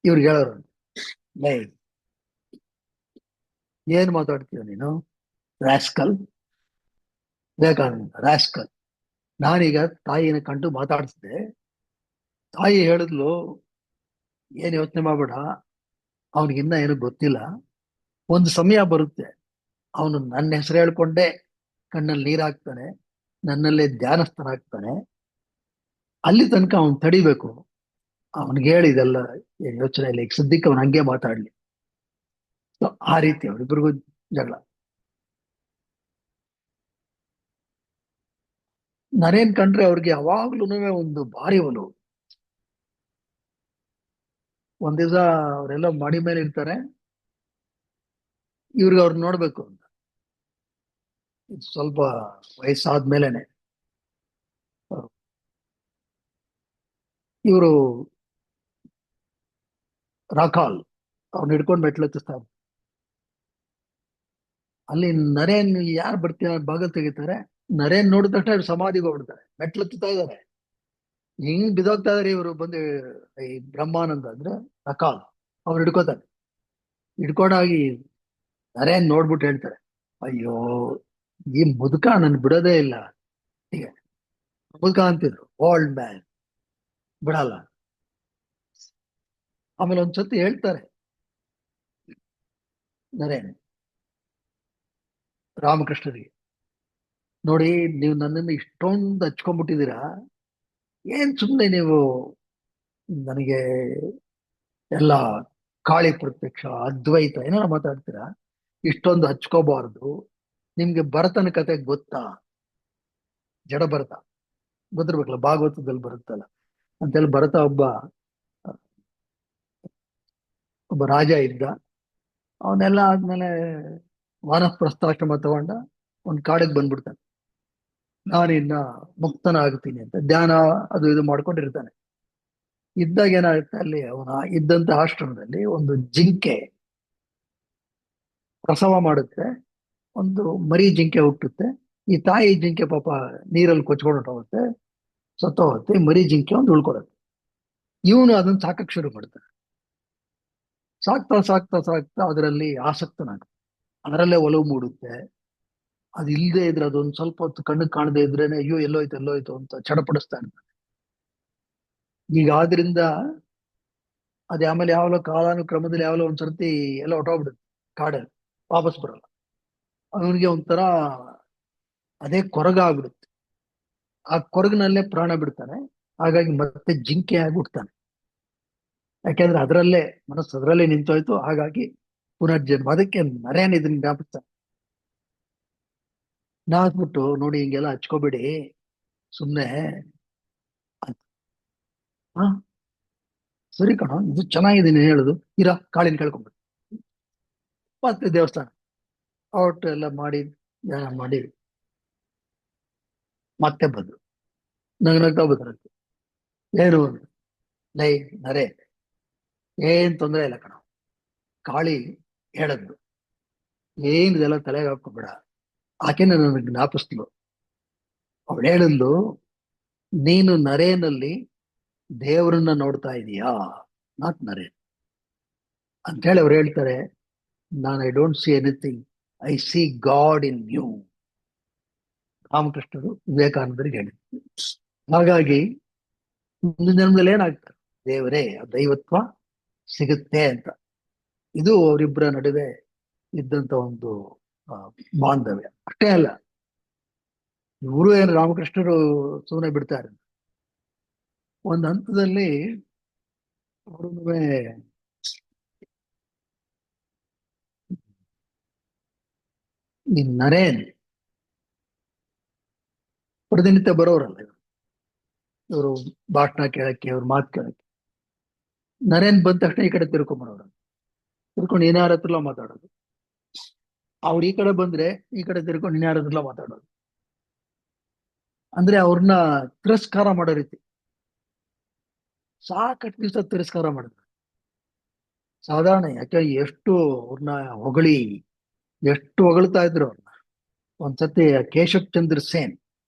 ಇವ್ರಿಗೆ ಹೇಳೋರು, ಲೇ ಏನ್ ಮಾತಾಡ್ತೀಯ ನೀನು ರಾಸ್ಕಲ್, ವಿವೇಕಾನಂದ ರಾಸ್ಕಲ್, ನಾನೀಗ ತಾಯಿನ ಕಂಡು ಮಾತಾಡಿಸಿದೆ, ತಾಯಿ ಹೇಳಿದ್ಲು ಏನ್ ಯೋಚನೆ ಮಾಡ್ಬೇಡ, ಅವನಿಗಿನ್ನ ಏನು ಗೊತ್ತಿಲ್ಲ, ಒಂದು ಸಮಯ ಬರುತ್ತೆ, ಅವನು ನನ್ನ ಹೆಸರು ಹೇಳ್ಕೊಂಡೇ ಕಣ್ಣಲ್ಲಿ ನೀರ್ ಹಾಕ್ತಾನೆ, ನನ್ನಲ್ಲೇ ಧ್ಯಾನಸ್ಥನಾಗ್ತಾನೆ, ಅಲ್ಲಿ ತನಕ ಅವನ್ ತಡಿಬೇಕು, ಅವನಿಗೆ ಹೇಳಿದೆಲ್ಲ ಏನ್ ಯೋಚನೆ ಇಲ್ಲ, ಈಗ ಸದ್ಯಕ್ಕೆ ಅವನ್ ಹಂಗೆ ಮಾತಾಡ್ಲಿ. So, ಆ ರೀತಿ ಅವರಿಬ್ಬರಿಗೂ ಜಗಳ. ನರೇನ್ ಕಂಡ್ರೆ ಅವ್ರಿಗೆ ಯಾವಾಗ್ಲೂ ಒಂದು ಭಾರಿ ಒಲವು. ಒಂದ್ ದಿವಸ ಅವರೆಲ್ಲ ಮಾಡಿ ಮೇಲೆ ಇರ್ತಾರೆ, ಇವ್ರಿಗೆ ಅವ್ರು ನೋಡ್ಬೇಕು ಅಂತ ಇದು ಸ್ವಲ್ಪ ವಯಸ್ಸಾದ್ಮೇಲೆನೆ ಇವರು ರಾಖಾಲ್ ಅವ್ನ ಹಿಡ್ಕೊಂಡು ಮೆಟ್ಲು ಹತ್ತಿಸ್ತಾರೆ. ಅಲ್ಲಿ ನರೇನ್ ಯಾರು ಬರ್ತೀರ ಬಾಗಲ್ ತೆಗಿತಾರೆ. ನರೇನ್ ನೋಡಿದ ತಕ್ಷಣ ಇವ್ರು ಸಮಾಧಿಗೆ ಹೋಗ್ಬಿಡ್ತಾರೆ, ಮೆಟ್ಲು ಹತ್ತುತ್ತಾ ಇದ್ದಾರೆ. ಹಿಂಗ್ ಬಿದೋಗ್ತಾ ಇದಾರೆ ಇವರು ಬಂದು. ಈ ಬ್ರಹ್ಮಾನಂದ ಅಂದ್ರೆ ರಾಖಾಲ್ ಅವ್ರು ಹಿಡ್ಕೋತಾರೆ. ಹಿಡ್ಕೊಂಡಾಗಿ ನರೇನ್ ನೋಡ್ಬಿಟ್ಟು ಹೇಳ್ತಾರೆ, ಅಯ್ಯೋ ಈ ಮುದುಕ ನನ್ ಬಿಡೋದೇ ಇಲ್ಲ. ಹೀಗೆ ಮುದುಕ ಅಂತಿದ್ರು, ಓಲ್ಡ್ ಮ್ಯಾನ್ ಬಿಡಲ್ಲ. ಆಮೇಲೆ ಒಂದ್ಸತಿ ಹೇಳ್ತಾರೆ ನರೇನ್ ರಾಮಕೃಷ್ಣರಿಗೆ, ನೋಡಿ ನೀವು ನನ್ನನ್ನು ಇಷ್ಟೊಂದು ಹಚ್ಕೊಂಡ್ಬಿಟ್ಟಿದ್ದೀರಾ, ಏನ್ ಸುಮ್ಮನೆ ನೀವು ನನಗೆ ಎಲ್ಲ ಕಾಳಿ ಪ್ರತ್ಯಕ್ಷ ಅದ್ವೈತ ಏನಾರ ಮಾತಾಡ್ತೀರಾ, ಇಷ್ಟೊಂದು ಹಚ್ಕೋಬಾರ್ದು. ನಿಮ್ಗೆ ಭರತನ ಕತೆ ಗೊತ್ತಾ? ಜಡ ಭರತ ಗೊತ್ತಿರ್ಬೇಕಲ್ಲ, ಭಾಗವತದಲ್ಲಿ ಬರುತ್ತಲ್ಲ ಅಂತೇಳಿ. ಭರತ ಒಬ್ಬ ಒಬ್ಬ ರಾಜ ಇದ್ದ. ಅವನೆಲ್ಲ ಆದ್ಮೇಲೆ ವಾನಪ್ರಸ್ಥಾಶ್ರಮ ತಗೊಂಡ ಒಂದ್ ಕಾಡಿಗೆ ಬಂದ್ಬಿಡ್ತಾನೆ. ನಾನಿನ್ನ ಮುಕ್ತನ ಆಗ್ತೀನಿ ಅಂತ ಧ್ಯಾನ ಅದು ಇದು ಮಾಡ್ಕೊಂಡಿರ್ತಾನೆ. ಇದ್ದಾಗ ಏನಾಗುತ್ತೆ, ಅಲ್ಲಿ ಅವನ ಇದ್ದಂತ ಆಶ್ರಮದಲ್ಲಿ ಒಂದು ಜಿಂಕೆ ಪ್ರಸವ ಮಾಡುತ್ತೆ. ಒಂದು ಮರಿ ಜಿಂಕೆ ಹುಟ್ಟುತ್ತೆ. ಈ ತಾಯಿ ಜಿಂಕೆ ಪಾಪ ನೀರಲ್ಲಿ ಕೊಚ್ಕೊಂಡು ಹೋಗುತ್ತೆ, ಸತ್ತೋಗುತ್ತೆ. ಮರಿ ಜಿಂಕೆ ಒಂದು ಉಳ್ಕೊಳುತ್ತೆ. ಇವನು ಅದನ್ನ ಸಾಕಕ್ ಶುರು ಮಾಡ್ತಾನೆ. ಸಾಕ್ತಾ ಸಾಕ್ತಾ ಸಾಕ್ತಾ ಅದರಲ್ಲಿ ಆಸಕ್ತನಾಗ್ತಾನೆ. ಅದರಲ್ಲೇ ಒಲವು ಮೂಡುತ್ತೆ. ಅದು ಇಲ್ಲದೆ ಇದ್ರೆ, ಅದೊಂದು ಸ್ವಲ್ಪ ಹೊತ್ತು ಕಣ್ಣಿಗೆ ಕಾಣದೇ ಇದ್ರೇನೆ ಅಯ್ಯೋ ಎಲ್ಲೋಯ್ತು ಎಲ್ಲೋಯ್ತು ಅಂತ ಚಡಪಡಿಸ್ತಾ ಇರ್ತಾನೆ. ಈಗ ಆದ್ರಿಂದ ಅದೇ ಆಮೇಲೆ ಯಾವಲೋ ಕಾಲಾನುಕ್ರಮದಲ್ಲಿ ಯಾವಲೋ ಒಂದ್ಸರ್ತಿ ಎಲ್ಲ ಹೊಟ್ಟೋಗ್ಬಿಡುತ್ತೆ ಕಾಡಲ್ಲಿ, ವಾಪಸ್ ಬರಲ್ಲ. ಅವನಿಗೆ ಒಂಥರ ಅದೇ ಕೊರಗ ಆಗ್ಬಿಡುತ್ತೆ. ಆ ಕೊರಗಿನಲ್ಲೇ ಪ್ರಾಣ ಬಿಡ್ತಾನೆ. ಹಾಗಾಗಿ ಮತ್ತೆ ಜಿಂಕೆ ಆಗಿ ಹುಡ್ತಾನೆ. ಯಾಕೆಂದ್ರೆ ಅದರಲ್ಲೇ ಮನಸ್ಸು ಅದರಲ್ಲೇ ನಿಂತೋಯ್ತು. ಹಾಗಾಗಿ ಪುನರ್ಜನ್ಮ. ಅದಕ್ಕೆ ನರೇನ್ ಇದನ್ನ ಜ್ಞಾಪಿಸ್ತಾನೆ. ನಾದ್ಬಿಟ್ಟು ನೋಡಿ ಹಿಂಗೆಲ್ಲ ಹಚ್ಕೋಬೇಡಿ ಸುಮ್ನೆ ಅಂತ. ಹಾ ಸರಿ ಕಣ, ಇದು ಚೆನ್ನಾಗಿದೆ ನೀನು ಹೇಳುದು. ಇರ ಕಾಳಿನ ಕೇಳ್ಕೊಂಬಿಡು. ಮತ್ತೆ ದೇವಸ್ಥಾನ ಔಟ್ ಎಲ್ಲ ಮಾಡಿ ಧ್ಯಾನ ಮಾಡಿ ಮತ್ತೆ ಬಂದು ನಗ್ನಗ್ತಾ ಬಂದ್ರಂತೆ. ಏನು ಲೈ ನರೇ, ಏನ್ ತೊಂದರೆ ಇಲ್ಲ ಕಣ. ಕಾಳಿ ಹೇಳದ್ದು ಏನ್ ಇದೆಲ್ಲ ತಲೆಗೆ ಹಾಕೋಬೇಡ. ಆಕೆನ ನನಗೆ ಜ್ಞಾಪಿಸ್ಲು. ಅವಳು ಹೇಳಿದ್ಲು, ನೀನು ನರೇನಲ್ಲಿ ದೇವರನ್ನ ನೋಡ್ತಾ ಇದೀಯಾ, ನಾಟ್ ನರೇನ್ ಅಂತ ಹೇಳಿ ಅವ್ರು ಹೇಳ್ತಾರೆ. ನಾನು I don't see anything, I see God in you. ರಾಮಕೃಷ್ಣರು ವಿವೇಕಾನಂದರಿಗೆ ಹೇಳಿದ್ರು. ಹಾಗಾಗಿ ಮುಂದಿನ ಜನ್ಮದಲ್ಲಿ ಏನಾಗ್ತಾರೆ, ದೇವರೇ ದೈವತ್ವ ಸಿಗುತ್ತೆ ಅಂತ. ಇದು ಅವರಿಬ್ಬರ ನಡುವೆ ಇದ್ದಂತ ಒಂದು ಆ, ಬಾಂಧವ್ಯ. ಅಷ್ಟೇ ಅಲ್ಲ, ಇವರು ಏನು ರಾಮಕೃಷ್ಣರು ಸುಮ್ಮನೆ ಬಿಡ್ತಾರೆ. ಒಂದು ಹಂತದಲ್ಲಿ ಅವರು ಈ ನರೇನ್ ಪ್ರತಿನಿತ್ಯ ಬರೋರಲ್ಲ ಇವರು ಭಾಷಣ ಕೇಳಕ್ಕೆ, ಇವ್ರ ಮಾತು ಕೇಳಕ್ಕೆ. ನರೇನ್ ಬಂದ ತಕ್ಷಣ ಈ ಕಡೆ ತಿರ್ಕೊಂಬರೋರು, ತಿರ್ಕೊಂಡು ಇನ್ಯಾರ ಹತ್ರಲ್ಲ ಮಾತಾಡೋದು. ಅವ್ರು ಈ ಕಡೆ ಬಂದ್ರೆ ಈ ಕಡೆ ತಿರ್ಕೊಂಡು ಇನ್ಯಾರ ಹತ್ರಲ್ಲ ಮಾತಾಡೋದು. ಅಂದ್ರೆ ಅವ್ರನ್ನ ತಿರಸ್ಕಾರ ಮಾಡೋ ರೀತಿ. ಸಾಕಷ್ಟು ದಿವಸ ತಿರಸ್ಕಾರ ಮಾಡಿದ್ರು. ಸಾಧಾರಣ ಯಾಕೆ ಎಷ್ಟು ಅವ್ರನ್ನ ಹೊಗಳಿ, ಎಷ್ಟು ಹೊಗಳ್ತಾ ಇದ್ರು ಅವ್ರನ್ನ. ಒಂದ್ಸತಿ ಕೇಶವ್ ಚಂದ್ರ ಸೇನ್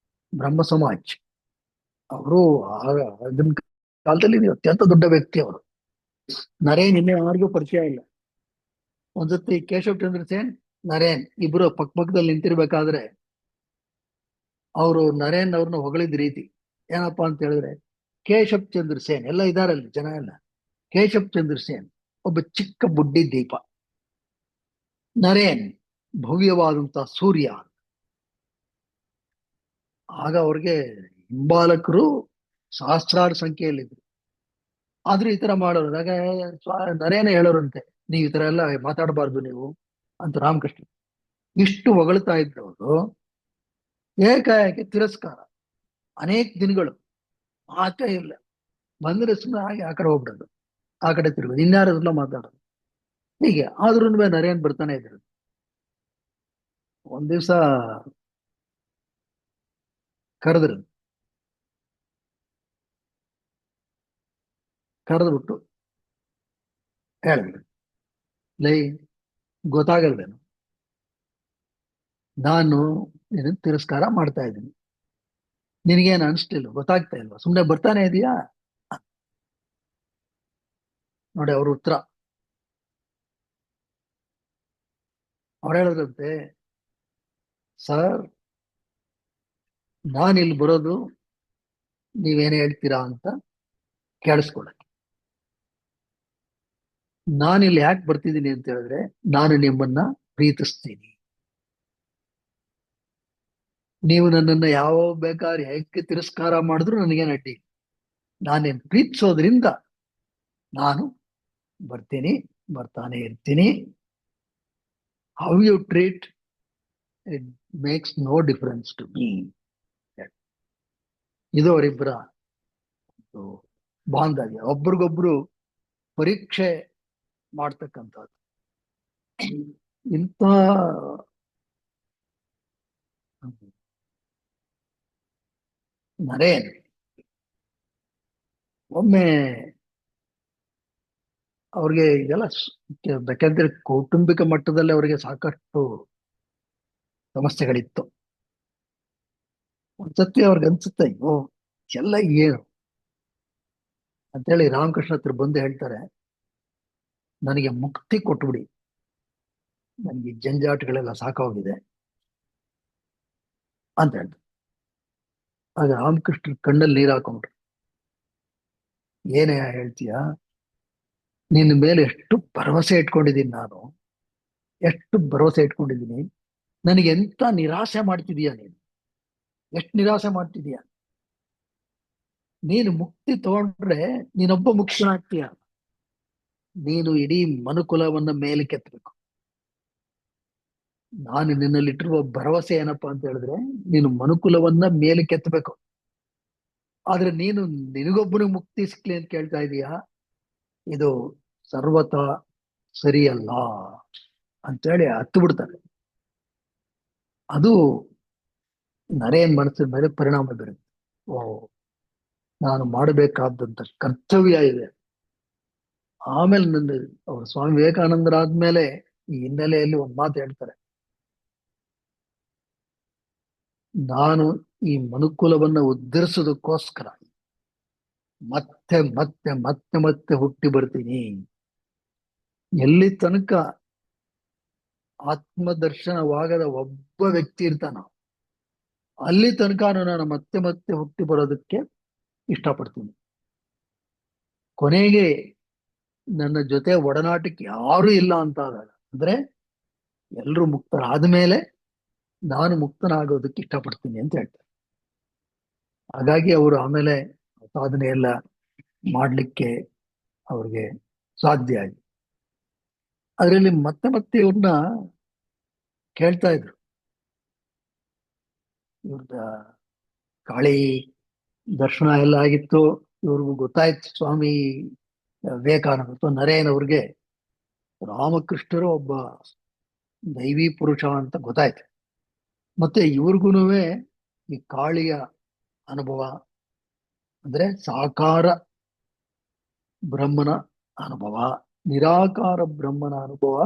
ಬ್ರಹ್ಮ ಸಮಾಜ್ ಅವರು ಆಗಿನ ಕಾಲದಲ್ಲಿ ಅತ್ಯಂತ ದೊಡ್ಡ ವ್ಯಕ್ತಿ ಅವರು. ನರೇನ್ ಇನ್ನೇ ಯಾರಿಗೂ ಪರಿಚಯ ಇಲ್ಲ. ಒಂದ್ಸತಿ ಕೇಶವ್ ಚಂದ್ರ ಸೇನ್ ನರೇನ್ ಇಬ್ರು ಪಕ್ಕದಲ್ಲಿ ನಿಂತಿರ್ಬೇಕಾದ್ರೆ ಅವರು ನರೇನ್ ಅವ್ರನ್ನ ಹೊಗಳಿದ ರೀತಿ ಏನಪ್ಪಾ ಅಂತ ಹೇಳಿದ್ರೆ, ಕೇಶವ್ ಚಂದ್ರ ಸೇನ್ ಎಲ್ಲ ಇದಾರಲ್ಲಿ ಜನ ಎಲ್ಲ, ಕೇಶವ್ ಚಂದ್ರ ಸೇನ್ ಒಬ್ಬ ಚಿಕ್ಕ ಬುಡ್ಡಿ ದೀಪ, ನರೇನ್ ಭವ್ಯವಾದಂತಹ ಸೂರ್ಯ. ಆಗ ಅವ್ರಿಗೆ ಹಿಂಬಾಲಕರು ಸಹಸ್ರಾರು ಸಂಖ್ಯೆಯಲ್ಲಿದ್ರು. ಆದ್ರೂ ಈ ತರ ಮಾಡೋರು. ಆಗ ನರೇನ ಹೇಳೋರಂತೆ, ನೀವು ಈ ತರ ಎಲ್ಲ ಮಾತಾಡಬಾರ್ದು ನೀವು ಅಂತ ರಾಮಕೃಷ್ಣ. ಇಷ್ಟು ಹೊಗಳ್ತಾ ಇದ್ದವರು ಏಕಾಏಕಿ ತಿರಸ್ಕಾರ. ಅನೇಕ ದಿನಗಳು ಮಾತೇ ಇಲ್ಲ. ಬಂದ್ರೆ ಸುಮ್ಮನೆ ಹಾಗೆ ಆ ಕಡೆ ಹೋಗ್ಬಿಡೋದು, ಆ ಕಡೆ ತಿರುಗೋದು, ಇನ್ಯಾರಲ್ಲ ಮಾತಾಡೋದು. ಹೀಗೆ ಆದ್ರೂ ನರೇನ್ ಬರ್ತಾನೆ ಇದ್ರು. ಒಂದ್ ದಿವ್ಸ ಕರೆದ್ರು. ಕರೆದ್ಬಿಟ್ಟು ಹೇಳಿದ್ರು, ಲೈ, ಗೊತ್ತಾಗಲ್ವೇನು, ನಾನು ನಿನ್ನ ತಿರಸ್ಕಾರ ಮಾಡ್ತಾ ಇದ್ದೀನಿ, ನಿನಗೇನು ಅನಿಸ್ತಿಲ್ಲ, ಗೊತ್ತಾಗ್ತಾ ಇಲ್ವಾ, ಸುಮ್ಮನೆ ಬರ್ತಾನೆ ಇದೆಯಾ? ನೋಡಿ ಅವ್ರ ಉತ್ತರ. ಅವ್ರು ಹೇಳಿದ್ರಂತೆ, ಸರ್, ನಾನು ಇಲ್ಲಿ ಬರೋದು ನೀವೇನು ಹೇಳ್ತೀರಾ ಅಂತ ಕೇಳಿಸ್ಕೊಳಕ್ಕೆ. ನಾನು ಇಲ್ಲಿ ಯಾಕೆ ಬರ್ತಿದ್ದೀನಿ ಅಂತ ಹೇಳಿದ್ರೆ, ನಾನು ನಿಮ್ಮನ್ನ ಪ್ರೀತಿಸ್ತೀನಿ. ನೀವು ನನ್ನನ್ನು ಯಾವ ಬೇಕಾದ್ರೆ ಹೇಗೆ ತಿರಸ್ಕಾರ ಮಾಡಿದ್ರು ನನಗೇನು ಅಡ್ಡಿ. ನಾನೇನು ಪ್ರೀತಿಸೋದ್ರಿಂದ ನಾನು ಬರ್ತೀನಿ, ಬರ್ತಾನೆ ಇರ್ತೀನಿ. How you treat it makes no difference to me. ಇದು ಅವರಿಬ್ಬರ ಬಾಂಧವ್ಯ, ಒಬ್ರಿಗೊಬ್ರು ಪರೀಕ್ಷೆ ಮಾಡ್ತಕ್ಕಂಥದ್ದು. ಇಂಥ ನರೇನ್ ಒಮ್ಮೆ ಅವ್ರಿಗೆ ಇದೆಲ್ಲ ಬೇಕಂದ್ರೆ ಕೌಟುಂಬಿಕ ಮಟ್ಟದಲ್ಲಿ ಅವರಿಗೆ ಸಾಕಷ್ಟು ಸಮಸ್ಯೆಗಳಿತ್ತು. ಒಂದ್ಸತಿ ಅವ್ರಿಗೆ ಅನ್ಸುತ್ತೆ, ಅಯ್ಯೋ ಎಲ್ಲ ಏನು ಅಂತೇಳಿ ರಾಮಕೃಷ್ಣ ಹತ್ರ ಬಂದು ಹೇಳ್ತಾರೆ, ನನಗೆ ಮುಕ್ತಿ ಕೊಟ್ಬಿಡಿ, ನನಗೆ ಜಂಜಾಟಗಳೆಲ್ಲ ಸಾಕಾಗಿದೆ ಅಂತ ಹೇಳ್ತಾರೆ. ಆಗ ರಾಮಕೃಷ್ಣ ಕಣ್ಣಲ್ಲಿ ನೀರು ಹಾಕೊಂಡ್ರು. ಏನೇ ಹೇಳ್ತೀಯ, ನಿನ್ನ ಮೇಲೆ ಎಷ್ಟು ಭರವಸೆ ಇಟ್ಕೊಂಡಿದ್ದೀನಿ ನಾನು, ಎಷ್ಟು ಭರವಸೆ ಇಟ್ಕೊಂಡಿದ್ದೀನಿ, ನನಗೆ ಎಂತ ನಿರಾಸೆ ಮಾಡ್ತಿದೀಯ ನೀನು, ಎಷ್ಟು ನಿರಾಸೆ ಮಾಡ್ತಿದೀಯ. ನೀನು ಮುಕ್ತಿ ತಗೊಂಡ್ರೆ ನೀನೊಬ್ಬ ಮುಕ್ತನಾಗ್ತೀಯ, ನೀನು ಇಡೀ ಮನುಕುಲವನ್ನ ಮೇಲೆ ಕೆತ್ತಬೇಕು. ನಾನು ನಿನ್ನಲ್ಲಿಟ್ಟಿರುವ ಭರವಸೆ ಏನಪ್ಪಾ ಅಂತ ಹೇಳಿದ್ರೆ, ನೀನು ಮನುಕುಲವನ್ನ ಮೇಲೆ ಕೆತ್ತಬೇಕು. ಆದ್ರೆ ನೀನು ನಿನಗೊಬ್ಬನಿಗೆ ಮುಕ್ತಿ ಸಿಕ್ಲಿ ಅಂತ ಕೇಳ್ತಾ ಇದೀಯಾ, ಇದು ಸರ್ವತ ಸರಿಯಲ್ಲ ಅಂತೇಳಿ ಹತ್ತು ಬಿಡ್ತಾರೆ. ಅದು ನರೇನ್ ಮನಸ್ಸಿನ ಮೇಲೆ ಪರಿಣಾಮ ಬೀರುತ್ತೆ. ಓ, ನಾನು ಮಾಡಬೇಕಾದಂತ ಕರ್ತವ್ಯ ಇದೆ. ಆಮೇಲೆ ನನ್ನ ಅವರು ಸ್ವಾಮಿ ವಿವೇಕಾನಂದರಾದ್ಮೇಲೆ ಈ ಹಿನ್ನೆಲೆಯಲ್ಲಿ ಒಂದು ಮಾತು ಹೇಳ್ತಾರೆ, ನಾನು ಈ ಮನುಕುಲವನ್ನ ಉದ್ಧರಿಸೋದಕ್ಕೋಸ್ಕರ ಮತ್ತೆ ಮತ್ತೆ ಮತ್ತೆ ಮತ್ತೆ ಹುಟ್ಟಿ ಬರ್ತೀನಿ. ಎಲ್ಲಿ ತನಕ ಆತ್ಮದರ್ಶನವಾಗದ ಒಬ್ಬ ವ್ಯಕ್ತಿ ಇರ್ತಾನ, ಅಲ್ಲಿ ತನಕ ನಾನು ಮತ್ತೆ ಮತ್ತೆ ಹುಟ್ಟಿ ಬರೋದಕ್ಕೆ ಇಷ್ಟಪಡ್ತೀನಿ. ಕೊನೆಗೆ ನನ್ನ ಜೊತೆ ಒಡನಾಟಕ್ಕೆ ಯಾರು ಇಲ್ಲ ಅಂತ ಆದಾಗ, ಅಂದ್ರೆ ಎಲ್ಲರೂ ಮುಕ್ತರಾದ್ಮೇಲೆ ನಾನು ಮುಕ್ತನಾಗೋದಕ್ಕೆ ಇಷ್ಟಪಡ್ತೀನಿ ಅಂತ ಹೇಳ್ತಾರೆ. ಹಾಗಾಗಿ ಅವರು ಆಮೇಲೆ ಸಾಧನೆ ಎಲ್ಲ ಮಾಡ್ಲಿಕ್ಕೆ ಅವ್ರಿಗೆ ಸಾಧ್ಯ ಆಗಿ, ಅದರಲ್ಲಿ ಮತ್ತೆ ಮತ್ತೆ ಇವ್ರನ್ನ ಕೇಳ್ತಾ ಇದ್ರು. ಇವ್ರದ ಕಾಳಿ ದರ್ಶನ ಎಲ್ಲ ಆಗಿತ್ತು, ಇವ್ರಿಗೂ ಗೊತ್ತಾಯ್ತು ಸ್ವಾಮಿ ವಿವೇಕಾನಂದ ಅಥವಾ ನರೇನ್ ಅವ್ರಿಗೆ ರಾಮಕೃಷ್ಣರು ಒಬ್ಬ ದೈವಿ ಪುರುಷ ಅಂತ ಗೊತ್ತಾಯ್ತು. ಮತ್ತೆ ಇವ್ರಿಗೂನುವೆ ಈ ಕಾಳಿಯ ಅನುಭವ, ಅಂದ್ರೆ ಸಾಕಾರ ಬ್ರಹ್ಮನ ಅನುಭವ, ನಿರಾಕಾರ ಬ್ರಹ್ಮನ ಅನುಭವ,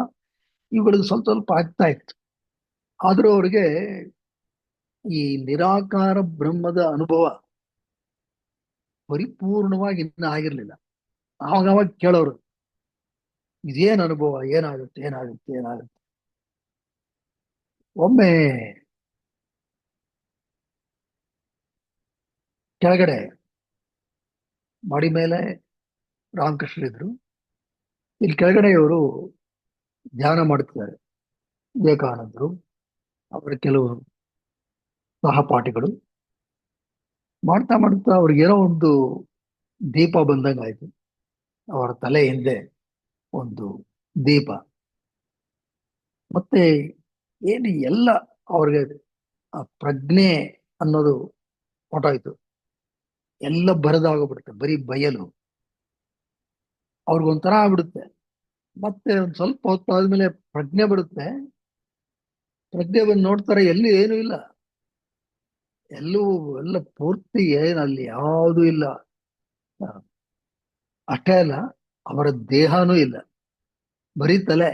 ಇವುಗಳಿಗೆ ಸ್ವಲ್ಪ ಸ್ವಲ್ಪ ಆಗ್ತಾ ಇತ್ತು. ಆದ್ರೂ ಅವ್ರಿಗೆ ಈ ನಿರಾಕಾರ ಬ್ರಹ್ಮದ ಅನುಭವ ಪರಿಪೂರ್ಣವಾಗಿ ಇನ್ನ ಆಗಿರ್ಲಿಲ್ಲ. ಆವಾಗ ಕೇಳೋರು, ಇದೇನ್ ಅನುಭವ, ಏನಾಗುತ್ತೆ ಏನಾಗುತ್ತೆ ಏನಾಗುತ್ತೆ. ಒಮ್ಮೆ ಕೆಳಗಡೆ ಮಾಡಿ ಮೇಲೆ ರಾಮಕೃಷ್ಣರಿದ್ರು, ಇಲ್ಲಿ ಕೆಳಗಡೆ ಇವರು ಧ್ಯಾನ ಮಾಡ್ತಿದ್ದಾರೆ. ವಿವೇಕಾನಂದರು, ಅವರ ಕೆಲವು ಸಹಪಾಠಿಗಳು ಮಾಡ್ತಾ ಮಾಡ್ತಾ ಅವ್ರಿಗೇನೋ ಒಂದು ದೀಪ ಬಂದಂಗ ಆಯ್ತು. ಅವರ ತಲೆ ಹಿಂದೆ ಒಂದು ದೀಪ, ಮತ್ತೆ ಏನು ಎಲ್ಲ ಅವ್ರಿಗೆ ಆ ಪ್ರಜ್ಞೆ ಅನ್ನೋದು ಹೊರಟಾಯ್ತು. ಎಲ್ಲ ಬರದಾಗೋಗ್ಬಿಡುತ್ತೆ, ಬರೀ ಬಯಲು. ಅವ್ರಿಗೊಂಥರ ಆಗ್ಬಿಡುತ್ತೆ. ಮತ್ತೆ ಒಂದ್ ಸ್ವಲ್ಪ ಹೊತ್ತಾದ್ಮೇಲೆ ಪ್ರಜ್ಞೆ ಬರುತ್ತೆ. ಪ್ರಜ್ಞೆ ಬಂದು ನೋಡ್ತಾರೆ, ಎಲ್ಲಿ ಏನೂ ಇಲ್ಲ. ಎಲ್ಲೂ ಎಲ್ಲ ಪೂರ್ತಿ ಏನಲ್ಲಿ ಯಾವುದೂ ಇಲ್ಲ. ಆ, ಅಷ್ಟೇ ಅಲ್ಲ, ಅವರ ದೇಹನೂ ಇಲ್ಲ, ಬರೀ ತಲೆ.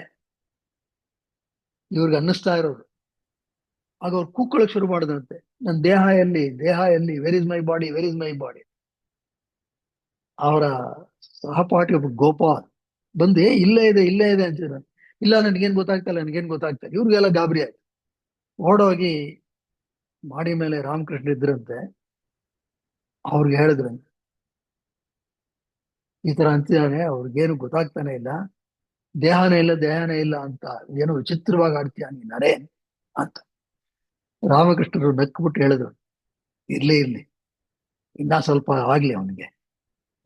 ಇವ್ರಿಗೆ ಅನ್ನಿಸ್ತಾ ಇರೋದು. ಆಗ ಅವ್ರು ಕೂಕ್ಕೊಳ್ಳೋಕೆ ಶುರು ಮಾಡಿದಂತೆ, ನನ್ನ ದೇಹ ಎಲ್ಲಿ, ದೇಹ ಎಲ್ಲಿ, where is my body, where is my body. ಅವರ ಸಹಪಾಠಿ ಒಬ್ಬ ಗೋಪಾಲ್ ಬಂದು, ಇಲ್ಲೇ ಇದೆ ಇಲ್ಲೇ ಇದೆ ಅಂತಿದ್ರು. ಇಲ್ಲ, ನನ್ಗೇನ್ ಗೊತ್ತಾಗ್ತಲ್ಲ, ನನ್ಗೇನ್ ಗೊತ್ತಾಗ್ತಲ್ಲ. ಇವ್ರಿಗೆಲ್ಲ ಗಾಬರಿ ಆಯ್ತು. ಓಡೋಗಿ ಮಾಡಿ ಮೇಲೆ ರಾಮಕೃಷ್ಣ ಇದ್ರಂತೆ. ಅವ್ರಿಗೆ ಹೇಳಿದ್ರಂತೆ, ಈ ತರ ಅಂತಿದ್ದಾನೆ, ಅವ್ರಿಗೇನು ಗೊತ್ತಾಗ್ತಾನೆ ಇಲ್ಲ, ದೇಹನೇ ಇಲ್ಲ ದೇಹನೇ ಇಲ್ಲ ಅಂತ ಏನೋ ವಿಚಿತ್ರವಾಗಿ ಆಡ್ತೀಯ ನೀನ್ ನಡೆ ಅಂತ. ರಾಮಕೃಷ್ಣರು ನಕ್ಬಿಟ್ಟು ಹೇಳಿದ್ರು, ಇರ್ಲಿ ಇರ್ಲಿ, ಇನ್ನ ಸ್ವಲ್ಪ ಆಗ್ಲಿ ಅವನಿಗೆ.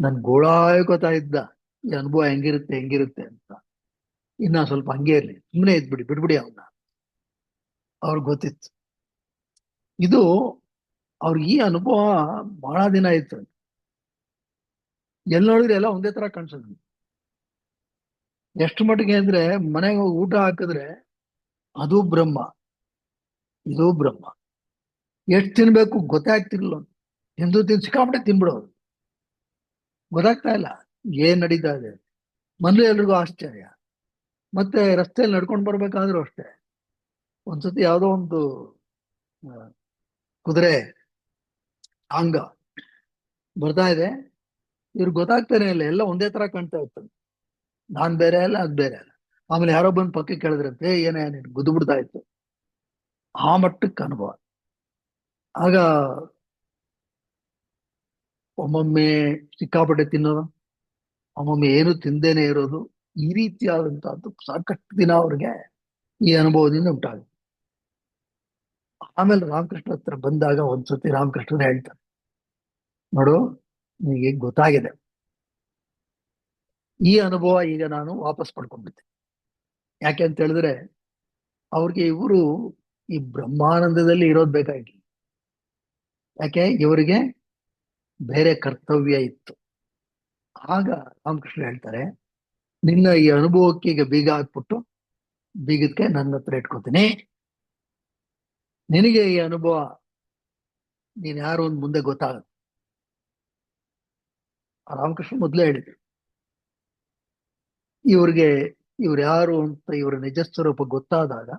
ನನ್ ಗೋಳಾಯ್ಕೋತಾ ಇದ್ದ ಈ ಅನುಭವ ಹೆಂಗಿರುತ್ತೆ ಹೆಂಗಿರುತ್ತೆ ಅಂತ. ಇನ್ನ ಸ್ವಲ್ಪ ಹಂಗೆ ಇರ್ಲಿ, ಸುಮ್ಮನೆ ಇದ್ಬಿಡಿ, ಬಿಡ್ಬಿಡಿ ಅವನ್ನ. ಅವ್ರಿಗೆ ಗೊತ್ತಿತ್ತು ಇದು. ಅವ್ರಿಗೆ ಈ ಅನುಭವ ಬಹಳ ದಿನ ಇತ್ತು. ಎಲ್ಲಿ ನೋಡಿದ್ರೆ ಎಲ್ಲ ಒಂದೇ ತರ ಕಾಣಿಸೋದು. ಎಷ್ಟು ಮಟ್ಟಿಗೆ ಅಂದ್ರೆ, ಮನೆಗೆ ಹೋಗಿ ಊಟ ಹಾಕಿದ್ರೆ ಅದು ಬ್ರಹ್ಮ, ಇದು ಬ್ರಹ್ಮ. ಎಷ್ಟು ತಿನ್ಬೇಕು ಗೊತ್ತೇ ಆಗ್ತಿರ್ಲಿಲ್ಲ. ತಿಂದು ಸಿಕ್ಕಾಪಟ್ಟೆ ತಿನ್ಬಿಡೋದು, ಗೊತ್ತಾಗ್ತಾ ಇಲ್ಲ ಏನ್ ನಡೀತಾ ಇದೆ. ಮನೇಲಿ ಎಲ್ರಿಗೂ ಆಶ್ಚರ್ಯ. ಮತ್ತೆ ರಸ್ತೆಯಲ್ಲಿ ನಡ್ಕೊಂಡು ಬರ್ಬೇಕಾದ್ರೂ ಅಷ್ಟೇ. ಒಂದ್ಸತಿ ಯಾವುದೋ ಒಂದು ಆ, ಕುದುರೆ ಅಂಗ ಬರ್ತಾ ಇದೆ. ಇವ್ರಿಗೆ ಗೊತ್ತಾಗ್ತಾನೆ ಇಲ್ಲ, ಎಲ್ಲ ಒಂದೇ ತರ ಕಾಣ್ತಾ ಇರ್ತದೆ. ನಾನ್ ಬೇರೆ ಅಲ್ಲ, ಅದ್ ಬೇರೆ ಅಲ್ಲ. ಆಮೇಲೆ ಯಾರೋ ಬಂದು ಪಕ್ಕಕ್ಕೆ ಕೇಳಿದ್ರಂತೆ, ಏನೇ ನೀನು ಗುದ್ದು ಬಿಡ್ತಾ ಇತ್ತು. ಆ ಮಟ್ಟಕ್ಕೆ ಅನುಭವ. ಆಗ ಒಮ್ಮೊಮ್ಮೆ ಸಿಕ್ಕಾಪಟ್ಟೆ ತಿನ್ನೋದು, ಒಮ್ಮೊಮ್ಮೆ ಏನು ತಿಂದೇನೆ ಇರೋದು. ಈ ರೀತಿಯಾದಂತಹದ್ದು ಸಾಕಷ್ಟು ದಿನ ಅವ್ರಿಗೆ ಈ ಅನುಭವದಿಂದ ಉಂಟಾಗುತ್ತೆ. ಆಮೇಲೆ ರಾಮಕೃಷ್ಣ ಹತ್ರ ಬಂದಾಗ ಒಂದ್ಸತಿ ರಾಮಕೃಷ್ಣನ್ ಹೇಳ್ತಾರೆ, ನೋಡು, ನಿನಗೆ ಗೊತ್ತಾಗಿದೆ, ಈ ಅನುಭವ ಈಗ ನಾನು ವಾಪಸ್ ಪಡ್ಕೊಂಡ್ಬಿಟ್ಟೆ. ಯಾಕೆ ಅಂತ ಹೇಳಿದ್ರೆ, ಅವ್ರಿಗೆ ಇವರು ಈ ಬ್ರಹ್ಮಾನಂದದಲ್ಲಿ ಇರೋದು ಬೇಕಾಗಿಲ್ಲ. ಯಾಕೆ, ಇವರಿಗೆ ಬೇರೆ ಕರ್ತವ್ಯ ಇತ್ತು. ಆಗ ರಾಮಕೃಷ್ಣ ಹೇಳ್ತಾರೆ, ನಿನ್ನ ಈ ಅನುಭವಕ್ಕೆ ಈಗ ಬೀಗ ಹಾಕ್ಬಿಟ್ಟು ಬೀಗಕ್ಕೆ ನನ್ನ ಹತ್ರ ಇಟ್ಕೋತೀನಿ. ನಿನಗೆ ಈ ಅನುಭವ, ನೀನ್ ಯಾರು ಒಂದು ಮುಂದೆ ಗೊತ್ತಾಗುತ್ತೆ. ರಾಮಕೃಷ್ಣ ಮೊದಲೇ ಹೇಳಿದ್ರು, ಇವ್ರಿಗೆ ಇವ್ರು ಯಾರು ಅಂತ ಇವರ ನಿಜ ಸ್ವರೂಪ ಗೊತ್ತಾದಾಗ